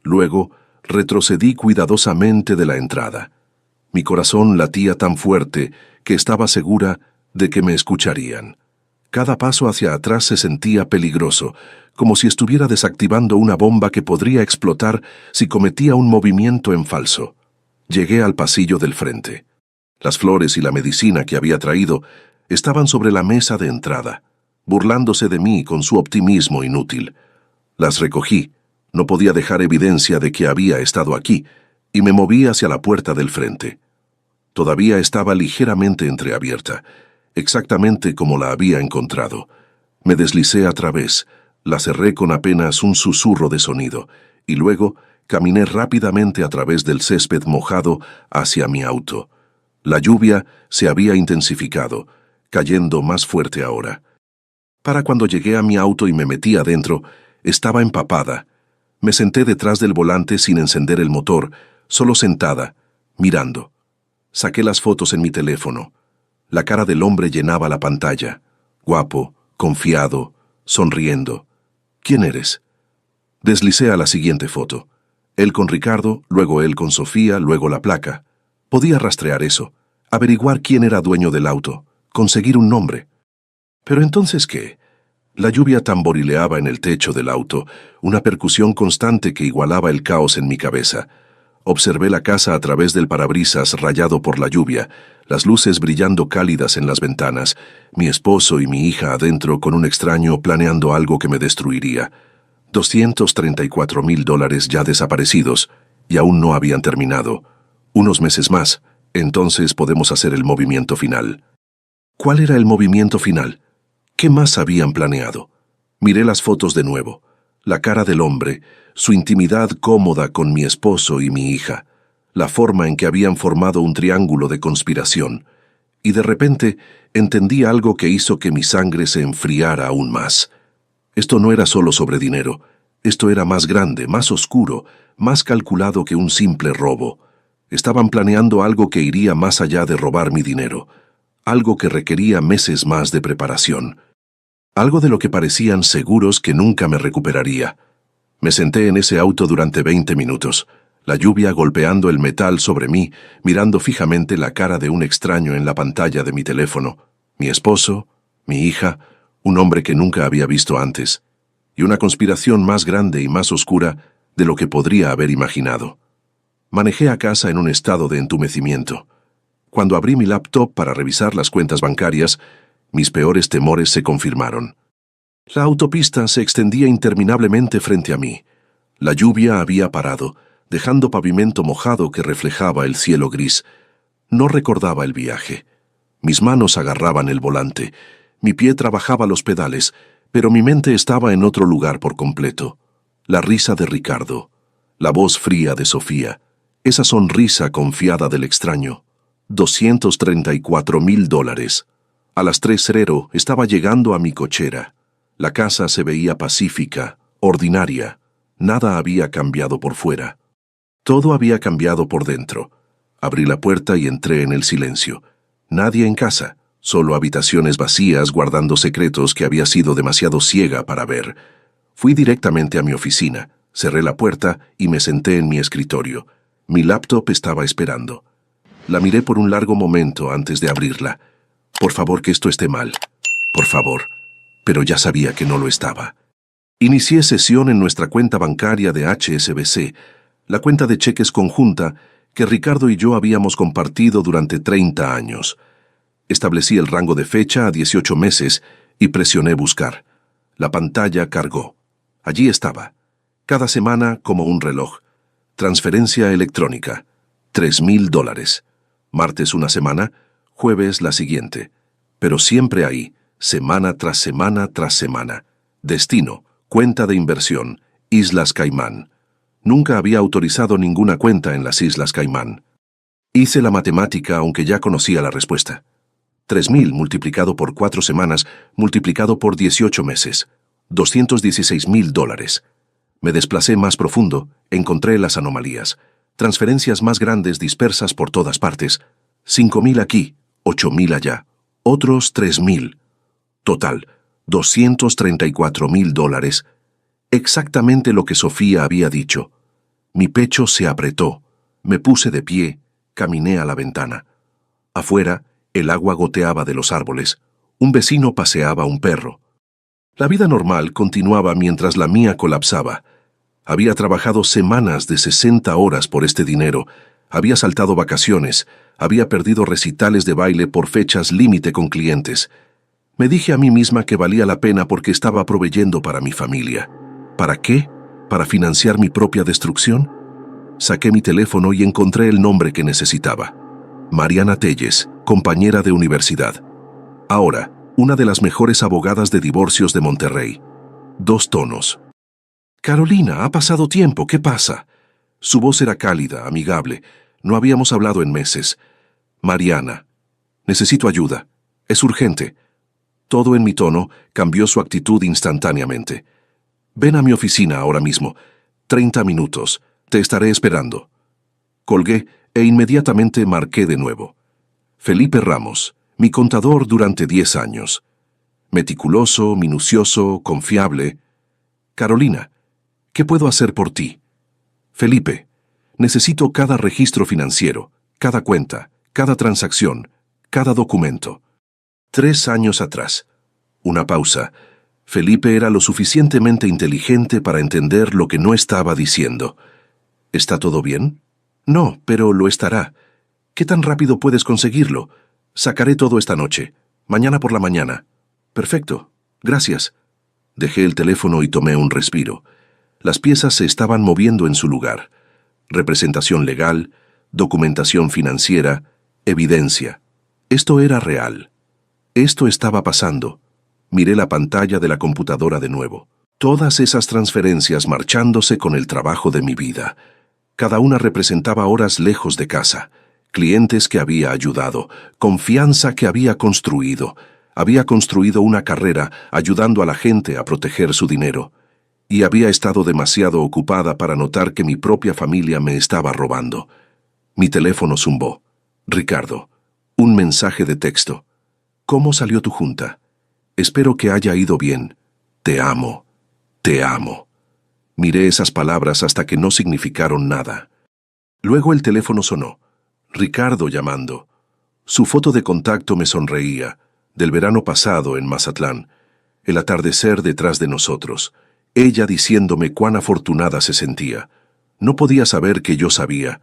Luego, retrocedí cuidadosamente de la entrada. Mi corazón latía tan fuerte que estaba segura de que me escucharían. Cada paso hacia atrás se sentía peligroso, como si estuviera desactivando una bomba que podría explotar si cometía un movimiento en falso. Llegué al pasillo del frente. Las flores y la medicina que había traído estaban sobre la mesa de entrada, burlándose de mí con su optimismo inútil. Las recogí, no podía dejar evidencia de que había estado aquí, y me moví hacia la puerta del frente. Todavía estaba ligeramente entreabierta, exactamente como la había encontrado. Me deslicé a través, la cerré con apenas un susurro de sonido, y luego caminé rápidamente a través del césped mojado hacia mi auto. La lluvia se había intensificado, cayendo más fuerte ahora. Para cuando llegué a mi auto y me metí adentro, estaba empapada. Me senté detrás del volante sin encender el motor, solo sentada, mirando. Saqué las fotos en mi teléfono. La cara del hombre llenaba la pantalla. Guapo, confiado, sonriendo. «¿Quién eres?». Deslicé a la siguiente foto. Él con Ricardo, luego él con Sofía, luego la placa. Podía rastrear eso, averiguar quién era dueño del auto, conseguir un nombre. ¿Pero entonces qué? La lluvia tamborileaba en el techo del auto, una percusión constante que igualaba el caos en mi cabeza. Observé la casa a través del parabrisas rayado por la lluvia, las luces brillando cálidas en las ventanas, mi esposo y mi hija adentro con un extraño planeando algo que me destruiría. $234,000 ya desaparecidos, y aún no habían terminado. Unos meses más, entonces podemos hacer el movimiento final. ¿Cuál era el movimiento final? ¿Qué más habían planeado? Miré las fotos de nuevo. La cara del hombre, su intimidad cómoda con mi esposo y mi hija, la forma en que habían formado un triángulo de conspiración, y de repente entendí algo que hizo que mi sangre se enfriara aún más. Esto no era solo sobre dinero, esto era más grande, más oscuro, más calculado que un simple robo. Estaban planeando algo que iría más allá de robar mi dinero. algo que requería meses más de preparación. Algo de lo que parecían seguros que nunca me recuperaría. Me senté en ese auto durante 20 minutos, la lluvia golpeando el metal sobre mí, mirando fijamente la cara de un extraño en la pantalla de mi teléfono, mi esposo, mi hija, un hombre que nunca había visto antes, y una conspiración más grande y más oscura de lo que podría haber imaginado. Manejé a casa en un estado de entumecimiento. Cuando abrí mi laptop para revisar las cuentas bancarias, mis peores temores se confirmaron. La autopista se extendía interminablemente frente a mí. La lluvia había parado, dejando pavimento mojado que reflejaba el cielo gris. No recordaba el viaje. Mis manos agarraban el volante, mi pie trabajaba los pedales, pero mi mente estaba en otro lugar por completo. La risa de Ricardo, la voz fría de Sofía, esa sonrisa confiada del extraño. $234,000. A las 3:00 estaba llegando a mi cochera. La casa se veía pacífica, ordinaria. Nada había cambiado por fuera. Todo había cambiado por dentro. Abrí la puerta y entré en el silencio. Nadie en casa, solo habitaciones vacías guardando secretos que había sido demasiado ciega para ver. Fui directamente a mi oficina, cerré la puerta y me senté en mi escritorio. Mi laptop estaba esperando. La miré por un largo momento antes de abrirla. Por favor, que esto esté mal. Por favor. Pero ya sabía que no lo estaba. Inicié sesión en nuestra cuenta bancaria de HSBC, la cuenta de cheques conjunta que Ricardo y yo habíamos compartido durante 30 años. Establecí el rango de fecha a 18 meses y presioné buscar. La pantalla cargó. Allí estaba. Cada semana como un reloj. Transferencia electrónica. $3,000. Martes una semana, jueves la siguiente. Pero siempre ahí, semana tras semana tras semana. Destino, cuenta de inversión, Islas Caimán. Nunca había autorizado ninguna cuenta en las Islas Caimán. Hice la matemática aunque ya conocía la respuesta. 3,000 multiplicado por 4 semanas, multiplicado por 18 meses. $216,000. Me desplacé más profundo, encontré las anomalías. Transferencias más grandes dispersas por todas partes. 5,000 aquí, 8,000 allá. Otros 3,000. Total, $234,000. Exactamente lo que Sofía había dicho. Mi pecho se apretó. Me puse de pie, caminé a la ventana. Afuera, el agua goteaba de los árboles. Un vecino paseaba a un perro. La vida normal continuaba mientras la mía colapsaba. Había trabajado semanas de 60 horas por este dinero, había saltado vacaciones, había perdido recitales de baile por fechas límite con clientes. Me dije a mí misma que valía la pena porque estaba proveyendo para mi familia. ¿Para qué? ¿Para financiar mi propia destrucción? Saqué mi teléfono y encontré el nombre que necesitaba. Mariana Telles, compañera de universidad. Ahora, una de las mejores abogadas de divorcios de Monterrey. 2 tonos. Carolina, ha pasado tiempo, ¿qué pasa? Su voz era cálida, amigable. No habíamos hablado en meses. Mariana, necesito ayuda. Es urgente. Todo en mi tono cambió su actitud instantáneamente. Ven a mi oficina ahora mismo. 30 minutos. Te estaré esperando. Colgué e inmediatamente marqué de nuevo. Felipe Ramos, mi contador durante 10 años. Meticuloso, minucioso, confiable. Carolina, ¿qué puedo hacer por ti? Felipe, necesito cada registro financiero, cada cuenta, cada transacción, cada documento. 3 años atrás. Una pausa. Felipe era lo suficientemente inteligente para entender lo que no estaba diciendo. ¿Está todo bien? No, pero lo estará. ¿Qué tan rápido puedes conseguirlo? Sacaré todo esta noche. Mañana por la mañana. Perfecto. Gracias. Dejé el teléfono y tomé un respiro. Las piezas se estaban moviendo en su lugar. Representación legal, documentación financiera, evidencia. Esto era real. Esto estaba pasando. Miré la pantalla de la computadora de nuevo. Todas esas transferencias marchándose con el trabajo de mi vida. Cada una representaba horas lejos de casa, clientes que había ayudado, confianza que había construido. Había construido una carrera ayudando a la gente a proteger su dinero. Y había estado demasiado ocupada para notar que mi propia familia me estaba robando. Mi teléfono zumbó. Ricardo. Un mensaje de texto. ¿Cómo salió tu junta? Espero que haya ido bien. Te amo. Te amo. Miré esas palabras hasta que no significaron nada. Luego el teléfono sonó. Ricardo llamando. Su foto de contacto me sonreía, del verano pasado en Mazatlán, el atardecer detrás de nosotros, ella diciéndome cuán afortunada se sentía. No podía saber que yo sabía.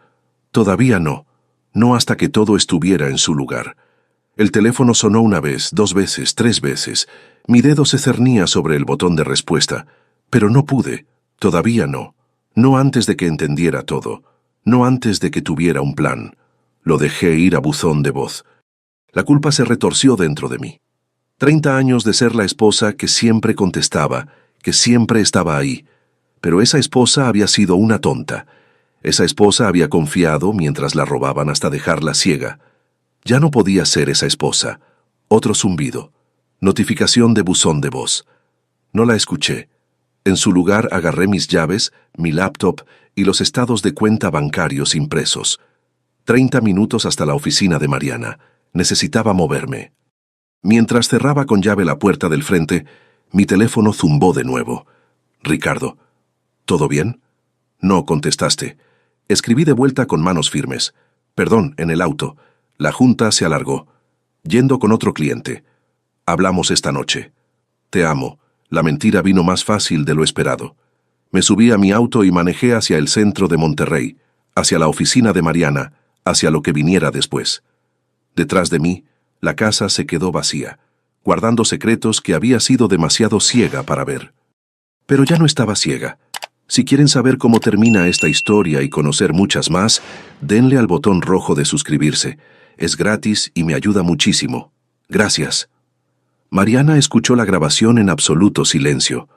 Todavía no, no hasta que todo estuviera en su lugar. El teléfono sonó una vez, 2 veces, 3 veces. Mi dedo se cernía sobre el botón de respuesta, pero no pude, todavía no. No antes de que entendiera todo, no antes de que tuviera un plan. Lo dejé ir a buzón de voz. La culpa se retorció dentro de mí. 30 años de ser la esposa que siempre contestaba, que siempre estaba ahí. Pero esa esposa había sido una tonta. Esa esposa había confiado mientras la robaban hasta dejarla ciega. Ya no podía ser esa esposa. Otro zumbido. Notificación de buzón de voz. No la escuché. En su lugar agarré mis llaves, mi laptop y los estados de cuenta bancarios impresos. 30 minutos hasta la oficina de Mariana. Necesitaba moverme. Mientras cerraba con llave la puerta del frente, mi teléfono zumbó de nuevo. Ricardo. ¿Todo bien? No contestaste. Escribí de vuelta con manos firmes. Perdón, en el auto. La junta se alargó. Yendo con otro cliente. Hablamos esta noche. Te amo. La mentira vino más fácil de lo esperado. Me subí a mi auto y manejé hacia el centro de Monterrey, hacia la oficina de Mariana, hacia lo que viniera después. Detrás de mí, la casa se quedó vacía, guardando secretos que había sido demasiado ciega para ver. Pero ya no estaba ciega. Si quieren saber cómo termina esta historia y conocer muchas más, denle al botón rojo de suscribirse. Es gratis y me ayuda muchísimo. Gracias. Mariana escuchó la grabación en absoluto silencio.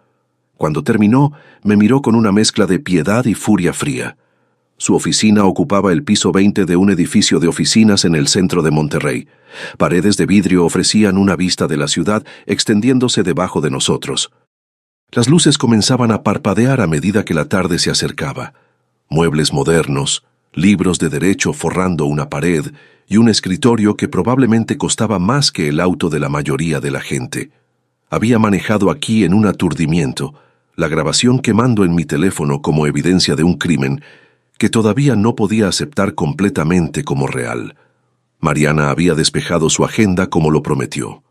Cuando terminó, me miró con una mezcla de piedad y furia fría. Su oficina ocupaba el piso 20 de un edificio de oficinas en el centro de Monterrey. Paredes de vidrio ofrecían una vista de la ciudad extendiéndose debajo de nosotros. Las luces comenzaban a parpadear a medida que la tarde se acercaba. Muebles modernos, libros de derecho forrando una pared y un escritorio que probablemente costaba más que el auto de la mayoría de la gente. Había manejado aquí en un aturdimiento, la grabación quemando en mi teléfono como evidencia de un crimen que todavía no podía aceptar completamente como real. Mariana había despejado su agenda como lo prometió.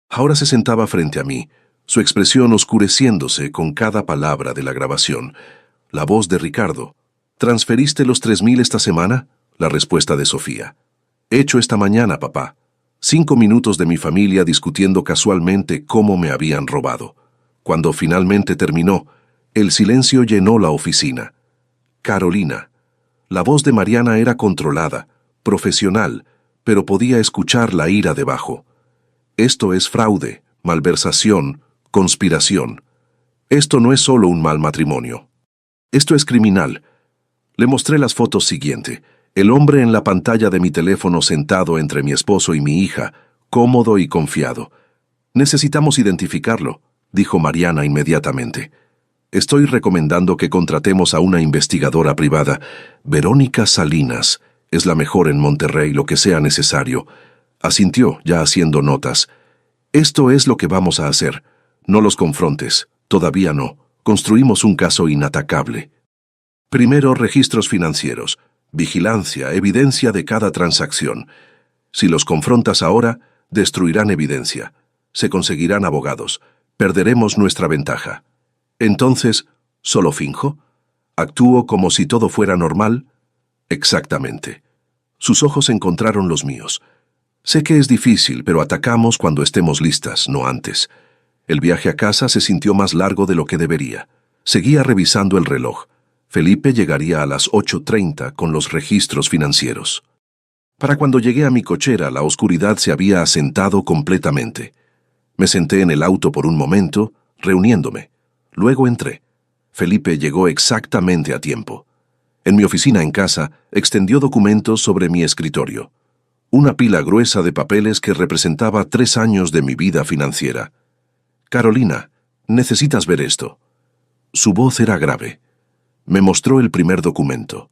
Ahora se sentaba frente a mí, su expresión oscureciéndose con cada palabra de la grabación. La voz de Ricardo. ¿Transferiste los 3,000 esta semana? La respuesta de Sofía. Hecho esta mañana, papá. 5 minutos de mi familia discutiendo casualmente cómo me habían robado. Cuando finalmente terminó, el silencio llenó la oficina. Carolina. La voz de Mariana era controlada, profesional, pero podía escuchar la ira debajo. Esto es fraude, malversación, conspiración. Esto no es solo un mal matrimonio. Esto es criminal. Le mostré las fotos siguiente. El hombre en la pantalla de mi teléfono sentado entre mi esposo y mi hija, cómodo y confiado. Necesitamos identificarlo, dijo Mariana inmediatamente. Estoy recomendando que contratemos a una investigadora privada. Verónica Salinas es la mejor en Monterrey, lo que sea necesario. Asintió, ya haciendo notas. Esto es lo que vamos a hacer. No los confrontes. Todavía no. Construimos un caso inatacable. Primero, registros financieros. Vigilancia, evidencia de cada transacción. Si los confrontas ahora, destruirán evidencia. Se conseguirán abogados. Perderemos nuestra ventaja. Entonces, ¿solo finjo? ¿Actúo como si todo fuera normal? Exactamente. Sus ojos encontraron los míos. Sé que es difícil, pero atacamos cuando estemos listas, no antes. El viaje a casa se sintió más largo de lo que debería. Seguía revisando el reloj. Felipe llegaría a las 8:30 con los registros financieros. Para cuando llegué a mi cochera, la oscuridad se había asentado completamente. Me senté en el auto por un momento, reuniéndome. Luego entré. Felipe llegó exactamente a tiempo. En mi oficina en casa, extendió documentos sobre mi escritorio. Una pila gruesa de papeles que representaba 3 años de mi vida financiera. Carolina, necesitas ver esto. Su voz era grave. Me mostró el primer documento.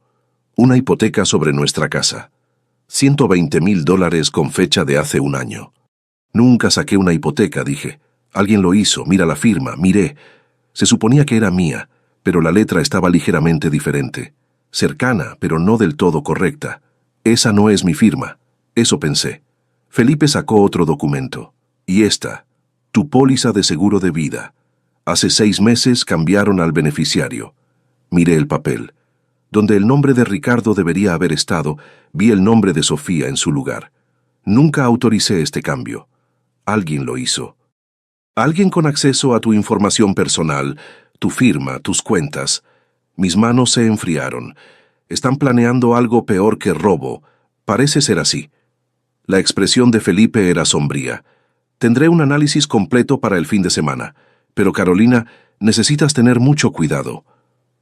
Una hipoteca sobre nuestra casa. $120,000 con fecha de hace un año. Nunca saqué una hipoteca, dije. Alguien lo hizo, mira la firma, miré. Se suponía que era mía, pero la letra estaba ligeramente diferente. Cercana, pero no del todo correcta. Esa no es mi firma. Eso pensé. Felipe sacó otro documento. Y esta, tu póliza de seguro de vida. Hace 6 meses cambiaron al beneficiario. Miré el papel. Donde el nombre de Ricardo debería haber estado, vi el nombre de Sofía en su lugar. Nunca autoricé este cambio. Alguien lo hizo. Alguien con acceso a tu información personal, tu firma, tus cuentas. Mis manos se enfriaron. Están planeando algo peor que robo. Parece ser así. La expresión de Felipe era sombría. Tendré un análisis completo para el fin de semana. Pero Carolina, necesitas tener mucho cuidado.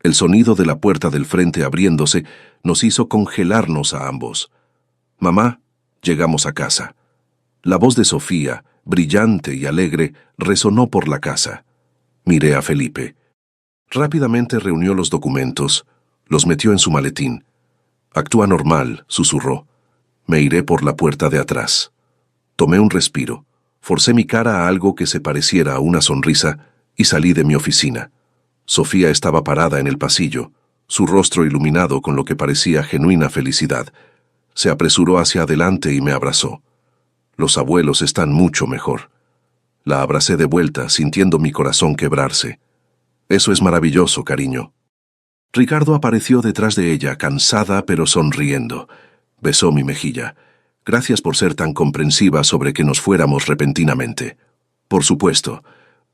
El sonido de la puerta del frente abriéndose nos hizo congelarnos a ambos. Mamá, llegamos a casa. La voz de Sofía, brillante y alegre, resonó por la casa. Miré a Felipe. Rápidamente reunió los documentos, los metió en su maletín. Actúa normal, susurró. Me iré por la puerta de atrás. Tomé un respiro, forcé mi cara a algo que se pareciera a una sonrisa y salí de mi oficina. Sofía estaba parada en el pasillo, su rostro iluminado con lo que parecía genuina felicidad. Se apresuró hacia adelante y me abrazó. Los abuelos están mucho mejor. La abracé de vuelta, sintiendo mi corazón quebrarse. Eso es maravilloso, cariño. Ricardo apareció detrás de ella, cansada pero sonriendo. Besó mi mejilla. Gracias por ser tan comprensiva sobre que nos fuéramos repentinamente. Por supuesto.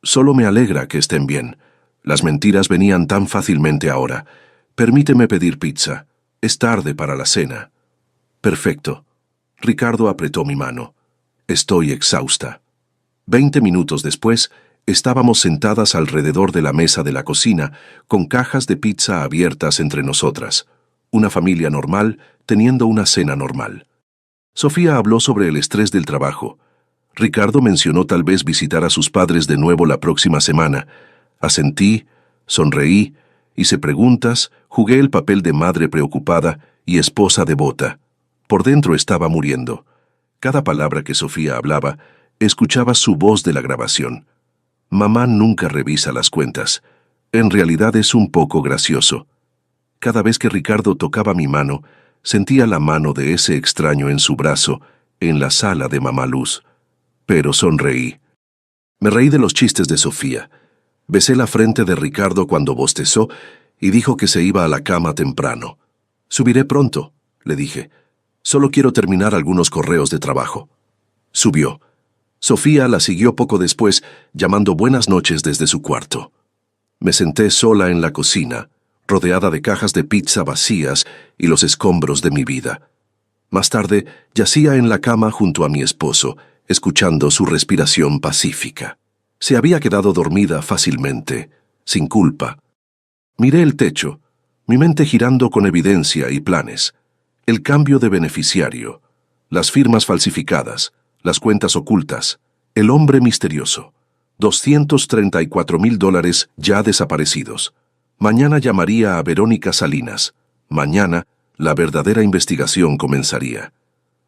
Solo me alegra que estén bien. Las mentiras venían tan fácilmente ahora. Permíteme pedir pizza. Es tarde para la cena. Perfecto. Ricardo apretó mi mano. Estoy exhausta. 20 minutos después, estábamos sentadas alrededor de la mesa de la cocina, con cajas de pizza abiertas entre nosotras. Una familia normal, teniendo una cena normal. Sofía habló sobre el estrés del trabajo. Ricardo mencionó tal vez visitar a sus padres de nuevo la próxima semana. Asentí, sonreí, hice preguntas, jugué el papel de madre preocupada y esposa devota. Por dentro estaba muriendo. Cada palabra que Sofía hablaba, escuchaba su voz de la grabación. Mamá nunca revisa las cuentas. En realidad es un poco gracioso. Cada vez que Ricardo tocaba mi mano, sentía la mano de ese extraño en su brazo, en la sala de Mamá Luz. Pero sonreí. Me reí de los chistes de Sofía. Besé la frente de Ricardo cuando bostezó y dijo que se iba a la cama temprano. Subiré pronto, le dije. Solo quiero terminar algunos correos de trabajo. Subió. Sofía la siguió poco después, llamando buenas noches desde su cuarto. Me senté sola en la cocina, rodeada de cajas de pizza vacías y los escombros de mi vida. Más tarde, yacía en la cama junto a mi esposo, escuchando su respiración pacífica. Se había quedado dormida fácilmente, sin culpa. Miré el techo, mi mente girando con evidencia y planes. El cambio de beneficiario, las firmas falsificadas, las cuentas ocultas, el hombre misterioso. $234,000 ya desaparecidos. Mañana llamaría a Verónica Salinas. Mañana, la verdadera investigación comenzaría.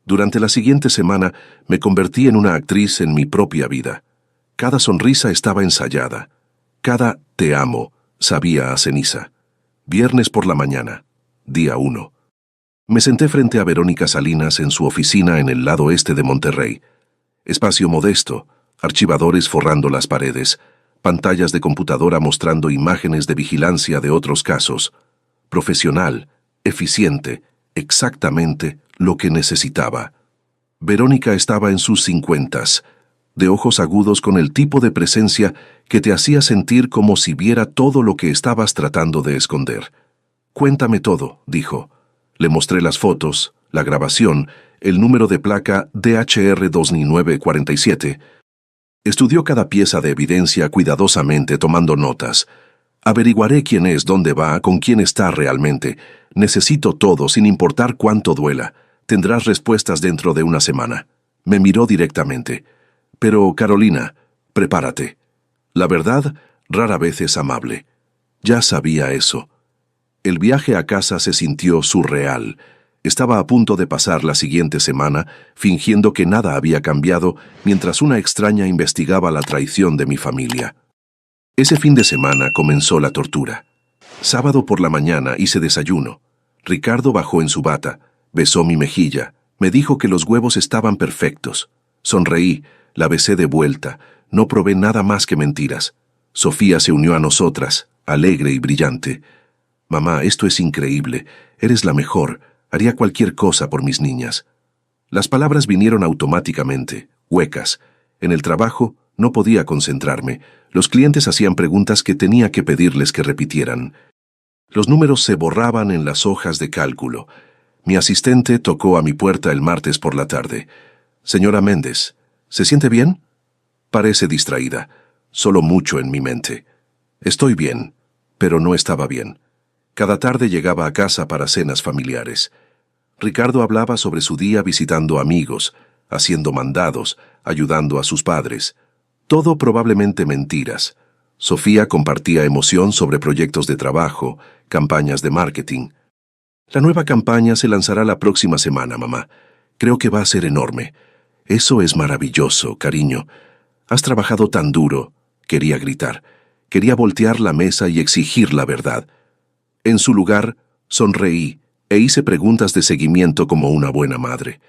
Durante la siguiente semana, me convertí en una actriz en mi propia vida. Cada sonrisa estaba ensayada. Cada te amo sabía a ceniza. Viernes por la mañana, día 1. Me senté frente a Verónica Salinas en su oficina en el lado este de Monterrey. Espacio modesto, archivadores forrando las paredes, pantallas de computadora mostrando imágenes de vigilancia de otros casos. Profesional, eficiente, exactamente lo que necesitaba. Verónica estaba en sus 50s, de ojos agudos con el tipo de presencia que te hacía sentir como si viera todo lo que estabas tratando de esconder. Cuéntame todo, dijo. Le mostré las fotos, la grabación, el número de placa DHR 2947. Estudió cada pieza de evidencia cuidadosamente tomando notas. Averiguaré quién es, dónde va, con quién está realmente. Necesito todo, sin importar cuánto duela. Tendrás respuestas dentro de una semana. Me miró directamente. Pero, Carolina, prepárate. La verdad rara vez es amable. Ya sabía eso. El viaje a casa se sintió surreal. Estaba a punto de pasar la siguiente semana fingiendo que nada había cambiado mientras una extraña investigaba la traición de mi familia. Ese fin de semana comenzó la tortura. Sábado por la mañana hice desayuno. Ricardo bajó en su bata, besó mi mejilla, me dijo que los huevos estaban perfectos. Sonreí, la besé de vuelta, no probé nada más que mentiras. Sofía se unió a nosotras, alegre y brillante. Mamá, esto es increíble, eres la mejor, haría cualquier cosa por mis niñas. Las palabras vinieron automáticamente, huecas. En el trabajo no podía concentrarme. Los clientes hacían preguntas que tenía que pedirles que repitieran. Los números se borraban en las hojas de cálculo. Mi asistente tocó a mi puerta el martes por la tarde. Señora Méndez, ¿se siente bien? Parece distraída, solo mucho en mi mente. Estoy bien, pero no estaba bien. Cada tarde llegaba a casa para cenas familiares. Ricardo hablaba sobre su día visitando amigos, haciendo mandados, ayudando a sus padres. Todo probablemente mentiras. Sofía compartía emoción sobre proyectos de trabajo, campañas de marketing. La nueva campaña se lanzará la próxima semana, mamá. Creo que va a ser enorme. Eso es maravilloso, cariño. Has trabajado tan duro. Quería gritar. Quería voltear la mesa y exigir la verdad. En su lugar, sonreí e hice preguntas de seguimiento como una buena madre.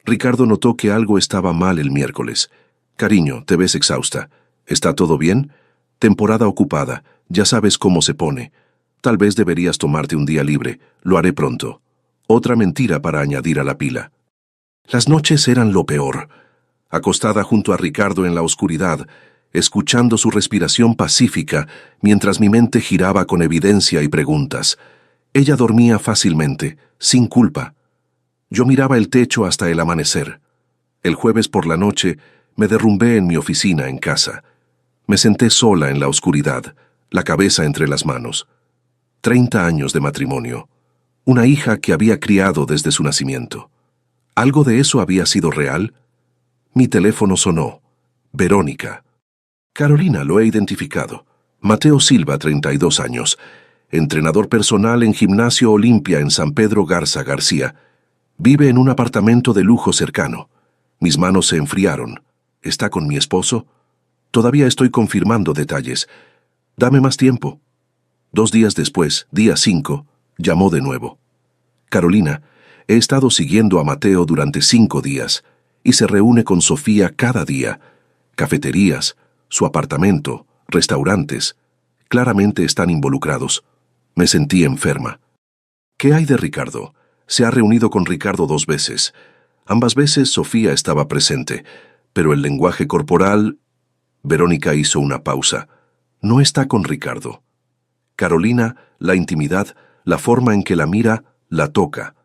Ricardo notó que algo estaba mal el miércoles. Cariño, te ves exhausta. ¿Está todo bien? Temporada ocupada, ya sabes cómo se pone. Tal vez deberías tomarte un día libre, lo haré pronto. Otra mentira para añadir a la pila. Las noches eran lo peor. Acostada junto a Ricardo en la oscuridad, escuchando su respiración pacífica mientras mi mente giraba con evidencia y preguntas. Ella dormía fácilmente, sin culpa. Yo miraba el techo hasta el amanecer. El jueves por la noche me derrumbé en mi oficina en casa. Me senté sola en la oscuridad, la cabeza entre las manos. 30 años de matrimonio. Una hija que había criado desde su nacimiento. ¿Algo de eso había sido real? Mi teléfono sonó. Verónica. Carolina, lo he identificado. Mateo Silva, 32 años. Entrenador personal en Gimnasio Olimpia en San Pedro Garza García. Vive en un apartamento de lujo cercano. Mis manos se enfriaron. ¿Está con mi esposo? Todavía estoy confirmando detalles. Dame más tiempo. 2 días después, día 5, llamó de nuevo. Carolina, he estado siguiendo a Mateo durante 5 días y se reúne con Sofía cada día. Cafeterías, su apartamento, restaurantes. Claramente están involucrados. Me sentí enferma. ¿Qué hay de Ricardo? Se ha reunido con Ricardo 2 veces. Ambas veces Sofía estaba presente, pero el lenguaje corporal... Verónica hizo una pausa. No está con Ricardo. Carolina, la intimidad, la forma en que la mira, la toca.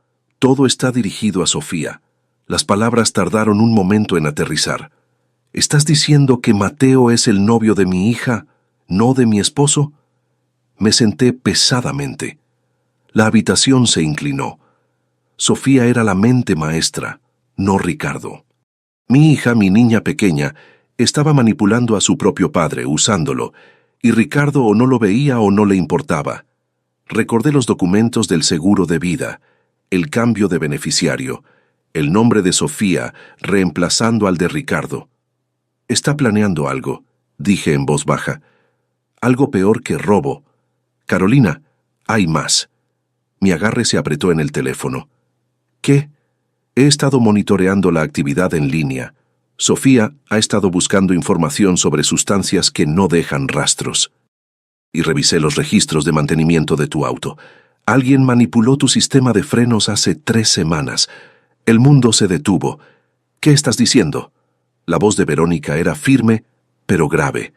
Todo está dirigido a Sofía. Las palabras tardaron un momento en aterrizar. ¿Estás diciendo que Mateo es el novio de mi hija, no de mi esposo? Me senté pesadamente. La habitación se inclinó. Sofía era la mente maestra, no Ricardo. Mi hija, mi niña pequeña, estaba manipulando a su propio padre, usándolo, y Ricardo o no lo veía o no le importaba. Recordé los documentos del seguro de vida, el cambio de beneficiario, el nombre de Sofía reemplazando al de Ricardo. Está planeando algo, dije en voz baja. Algo peor que robo. Carolina, hay más. Mi agarre se apretó en el teléfono. ¿Qué? He estado monitoreando la actividad en línea. Sofía ha estado buscando información sobre sustancias que no dejan rastros. Y revisé los registros de mantenimiento de tu auto. Alguien manipuló tu sistema de frenos hace 3 semanas. El mundo se detuvo. ¿Qué estás diciendo? La voz de Verónica era firme, pero grave.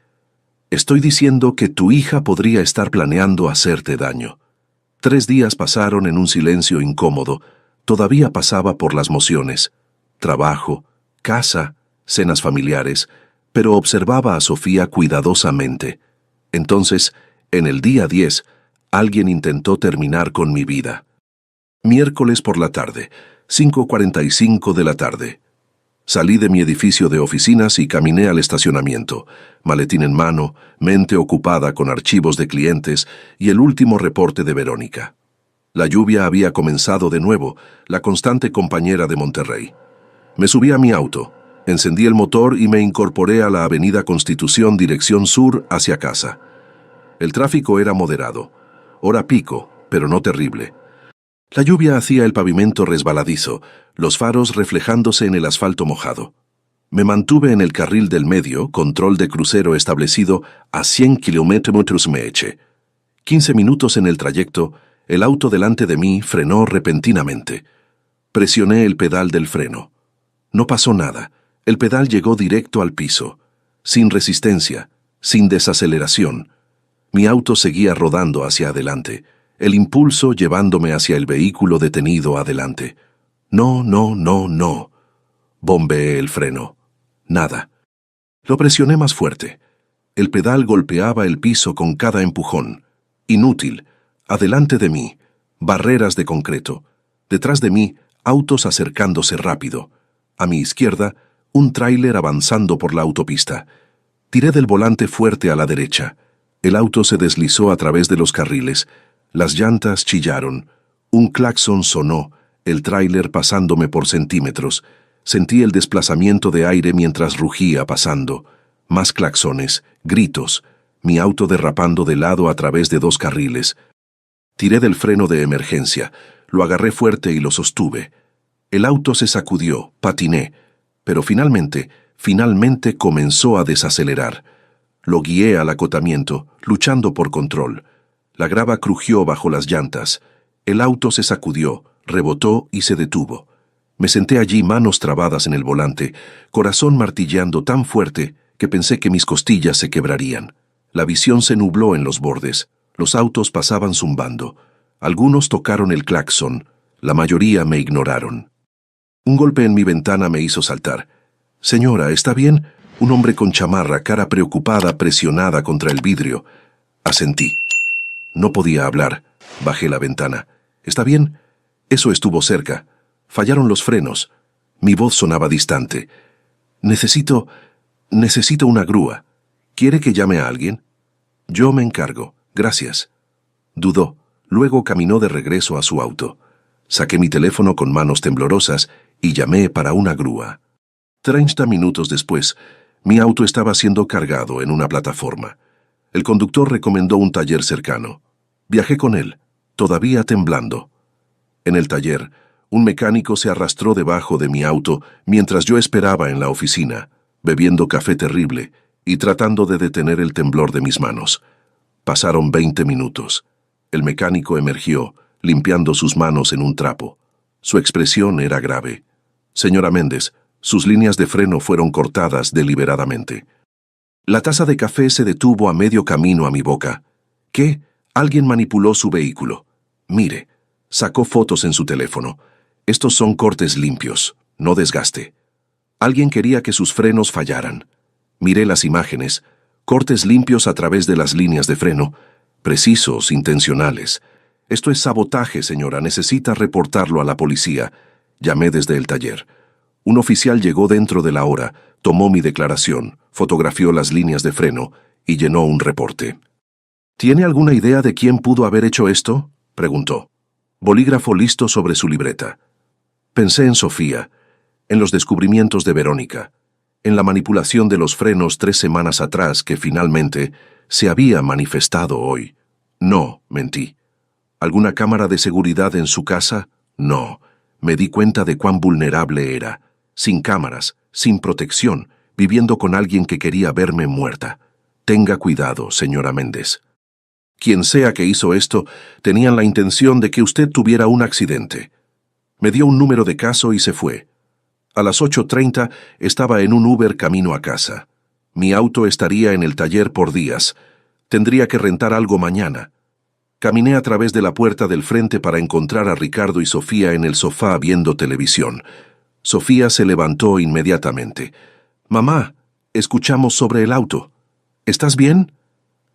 Estoy diciendo que tu hija podría estar planeando hacerte daño. 3 días pasaron en un silencio incómodo. Todavía pasaba por las mociones. Trabajo, casa, cenas familiares, pero observaba a Sofía cuidadosamente. Entonces, en el día 10, alguien intentó terminar con mi vida. Miércoles por la tarde, 5:45 de la tarde. Salí de mi edificio de oficinas y caminé al estacionamiento, maletín en mano, mente ocupada con archivos de clientes y el último reporte de Verónica. La lluvia había comenzado de nuevo, la constante compañera de Monterrey. Me subí a mi auto, encendí el motor y me incorporé a la avenida Constitución dirección sur hacia casa. El tráfico era moderado, hora pico, pero no terrible. La lluvia hacía el pavimento resbaladizo, los faros reflejándose en el asfalto mojado. Me mantuve en el carril del medio, control de crucero establecido a 100 kilómetros me eché. 15 minutos en el trayecto, el auto delante de mí frenó repentinamente. Presioné el pedal del freno. No pasó nada. El pedal llegó directo al piso, sin resistencia, sin desaceleración. Mi auto seguía rodando hacia adelante, el impulso llevándome hacia el vehículo detenido adelante. No, no, no, no. Bombeé el freno. Nada. Lo presioné más fuerte. El pedal golpeaba el piso con cada empujón. Inútil. Adelante de mí, barreras de concreto. Detrás de mí, autos acercándose rápido. A mi izquierda, un tráiler avanzando por la autopista. Tiré del volante fuerte a la derecha. El auto se deslizó a través de los carriles. Las llantas chillaron. Un claxon sonó, el tráiler pasándome por centímetros. Sentí el desplazamiento de aire mientras rugía pasando. Más claxones, gritos. Mi auto derrapando de lado a través de 2 carriles. Tiré del freno de emergencia. Lo agarré fuerte y lo sostuve. El auto se sacudió, patiné, pero finalmente comenzó a desacelerar. Lo guié al acotamiento, luchando por control. La grava crujió bajo las llantas. El auto se sacudió, rebotó y se detuvo. Me senté allí, manos trabadas en el volante, corazón martilleando tan fuerte que pensé que mis costillas se quebrarían. La visión se nubló en los bordes. Los autos pasaban zumbando. Algunos tocaron el claxon. La mayoría me ignoraron. Un golpe en mi ventana me hizo saltar. «Señora, ¿está bien?» Un hombre con chamarra, cara preocupada, presionada contra el vidrio. Asentí. No podía hablar. Bajé la ventana. «¿Está bien?» Eso estuvo cerca. Fallaron los frenos. Mi voz sonaba distante. Necesito una grúa. ¿Quiere que llame a alguien?» «Yo me encargo. Gracias». Dudó. Luego caminó de regreso a su auto. Saqué mi teléfono con manos temblorosas y llamé para una grúa. 30 minutos después, mi auto estaba siendo cargado en una plataforma. El conductor recomendó un taller cercano. Viajé con él, todavía temblando. En el taller, un mecánico se arrastró debajo de mi auto mientras yo esperaba en la oficina, bebiendo café terrible y tratando de detener el temblor de mis manos. Pasaron 20 minutos. El mecánico emergió, limpiando sus manos en un trapo. Su expresión era grave. «Señora Méndez, sus líneas de freno fueron cortadas deliberadamente». La taza de café se detuvo a medio camino a mi boca. ¿Qué? Alguien manipuló su vehículo. Mire, sacó fotos en su teléfono. Estos son cortes limpios, no desgaste. Alguien quería que sus frenos fallaran. Miré las imágenes, cortes limpios a través de las líneas de freno, precisos, intencionales. Esto es sabotaje, señora, necesita reportarlo a la policía. Llamé desde el taller. Un oficial llegó dentro de la hora, tomó mi declaración, fotografió las líneas de freno y llenó un reporte. ¿Tiene alguna idea de quién pudo haber hecho esto?, preguntó. Bolígrafo listo sobre su libreta. Pensé en Sofía, en los descubrimientos de Verónica, en la manipulación de los frenos 3 semanas atrás que finalmente se había manifestado hoy. No, mentí. ¿Alguna cámara de seguridad en su casa? No. Me di cuenta de cuán vulnerable era. Sin cámaras, sin protección, viviendo con alguien que quería verme muerta. Tenga cuidado, señora Méndez. Quien sea que hizo esto, tenían la intención de que usted tuviera un accidente. Me dio un número de caso y se fue. A las 8:30 estaba en un Uber camino a casa. Mi auto estaría en el taller por días. Tendría que rentar algo mañana. Caminé a través de la puerta del frente para encontrar a Ricardo y Sofía en el sofá viendo televisión. Sofía se levantó inmediatamente. «Mamá, escuchamos sobre el auto. ¿Estás bien?»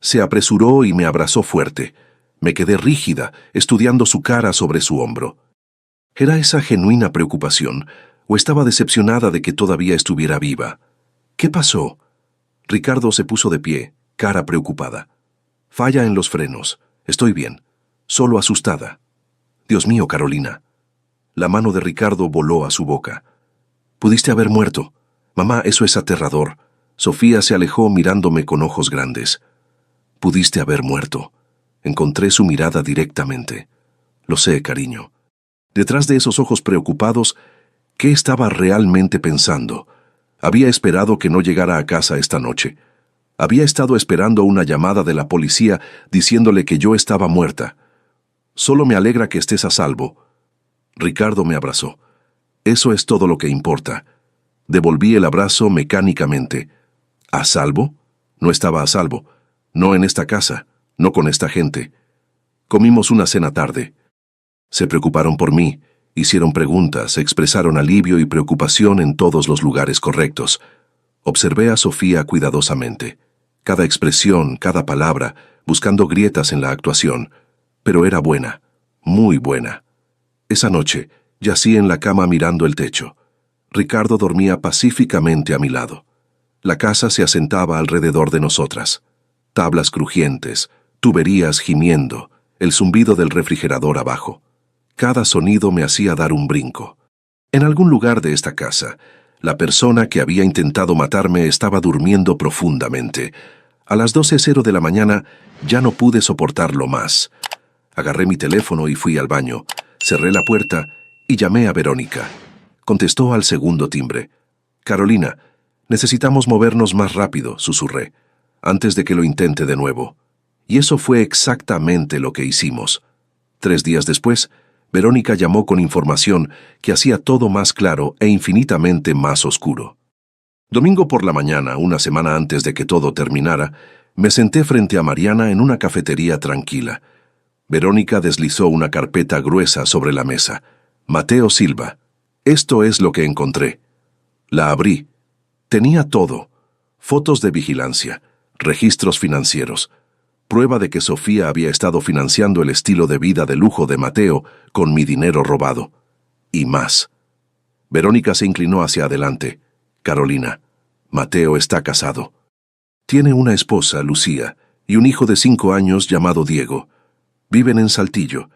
Se apresuró y me abrazó fuerte. Me quedé rígida, estudiando su cara sobre su hombro. ¿Era esa genuina preocupación, o estaba decepcionada de que todavía estuviera viva? ¿Qué pasó? Ricardo se puso de pie, cara preocupada. «Falla en los frenos. Estoy bien. Solo asustada». Dios mío, Carolina. La mano de Ricardo voló a su boca. Pudiste haber muerto. Mamá, eso es aterrador. Sofía se alejó mirándome con ojos grandes. Pudiste haber muerto. Encontré su mirada directamente. Lo sé, cariño. Detrás de esos ojos preocupados, ¿qué estaba realmente pensando? Había esperado que no llegara a casa esta noche. Había estado esperando una llamada de la policía diciéndole que yo estaba muerta. Solo me alegra que estés a salvo. Ricardo me abrazó. Eso es todo lo que importa. Devolví el abrazo mecánicamente. ¿A salvo? No estaba a salvo. No en esta casa, no con esta gente. Comimos una cena tarde. Se preocuparon por mí, hicieron preguntas, expresaron alivio y preocupación en todos los lugares correctos. Observé a Sofía cuidadosamente. Cada expresión, cada palabra, buscando grietas en la actuación. Pero era buena, muy buena. Esa noche, yací en la cama mirando el techo. Ricardo dormía pacíficamente a mi lado. La casa se asentaba alrededor de nosotras. Tablas crujientes, tuberías gimiendo, el zumbido del refrigerador abajo. Cada sonido me hacía dar un brinco. En algún lugar de esta casa, la persona que había intentado matarme estaba durmiendo profundamente. A las 12:00 de la mañana ya no pude soportarlo más. Agarré mi teléfono y fui al baño. Cerré la puerta y llamé a Verónica. Contestó al segundo timbre. «Carolina, necesitamos movernos más rápido», susurré, antes de que lo intente de nuevo. Y eso fue exactamente lo que hicimos. 3 días después, Verónica llamó con información que hacía todo más claro e infinitamente más oscuro. Domingo por la mañana, una semana antes de que todo terminara, me senté frente a Mariana en una cafetería tranquila. Verónica deslizó una carpeta gruesa sobre la mesa. Mateo Silva. Esto es lo que encontré. La abrí. Tenía todo. Fotos de vigilancia, registros financieros, prueba de que Sofía había estado financiando el estilo de vida de lujo de Mateo con mi dinero robado. Y más. Verónica se inclinó hacia adelante. «Carolina, Mateo está casado. Tiene una esposa, Lucía, y un hijo de 5 años llamado Diego. Viven en Saltillo.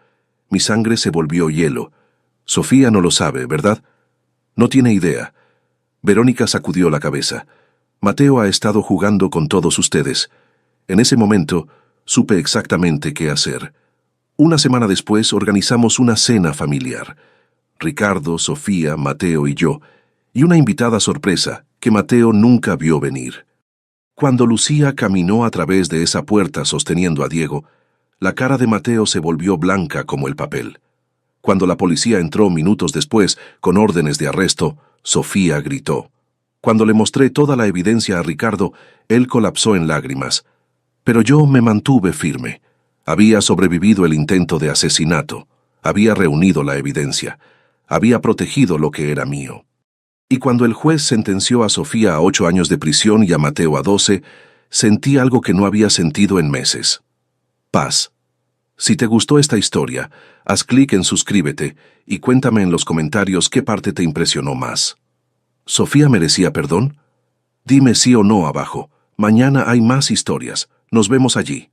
Mi sangre se volvió hielo. Sofía no lo sabe, ¿verdad? No tiene idea». Verónica sacudió la cabeza. «Mateo ha estado jugando con todos ustedes. En ese momento, supe exactamente qué hacer. Una semana después organizamos una cena familiar. Ricardo, Sofía, Mateo y yo, y una invitada sorpresa que Mateo nunca vio venir. Cuando Lucía caminó a través de esa puerta sosteniendo a Diego, la cara de Mateo se volvió blanca como el papel. Cuando la policía entró minutos después con órdenes de arresto, Sofía gritó. Cuando le mostré toda la evidencia a Ricardo, él colapsó en lágrimas. Pero yo me mantuve firme. Había sobrevivido el intento de asesinato. Había reunido la evidencia. Había protegido lo que era mío. Y cuando el juez sentenció a Sofía a 8 años de prisión y a Mateo a 12, sentí algo que no había sentido en meses. Paz. Si te gustó esta historia, haz clic en suscríbete y cuéntame en los comentarios qué parte te impresionó más. ¿Sofía merecía perdón? Dime sí o no abajo. Mañana hay más historias. Nos vemos allí.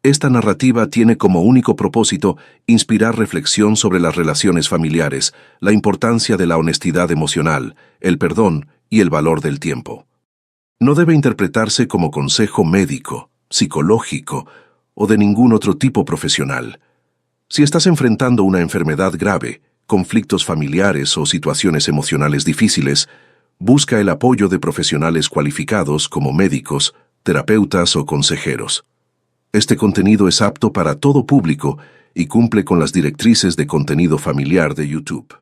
Esta narrativa tiene como único propósito inspirar reflexión sobre las relaciones familiares, la importancia de la honestidad emocional, el perdón y el valor del tiempo. No debe interpretarse como consejo médico, psicológico o de ningún otro tipo profesional. Si estás enfrentando una enfermedad grave, conflictos familiares o situaciones emocionales difíciles, busca el apoyo de profesionales cualificados como médicos, terapeutas o consejeros. Este contenido es apto para todo público y cumple con las directrices de contenido familiar de YouTube.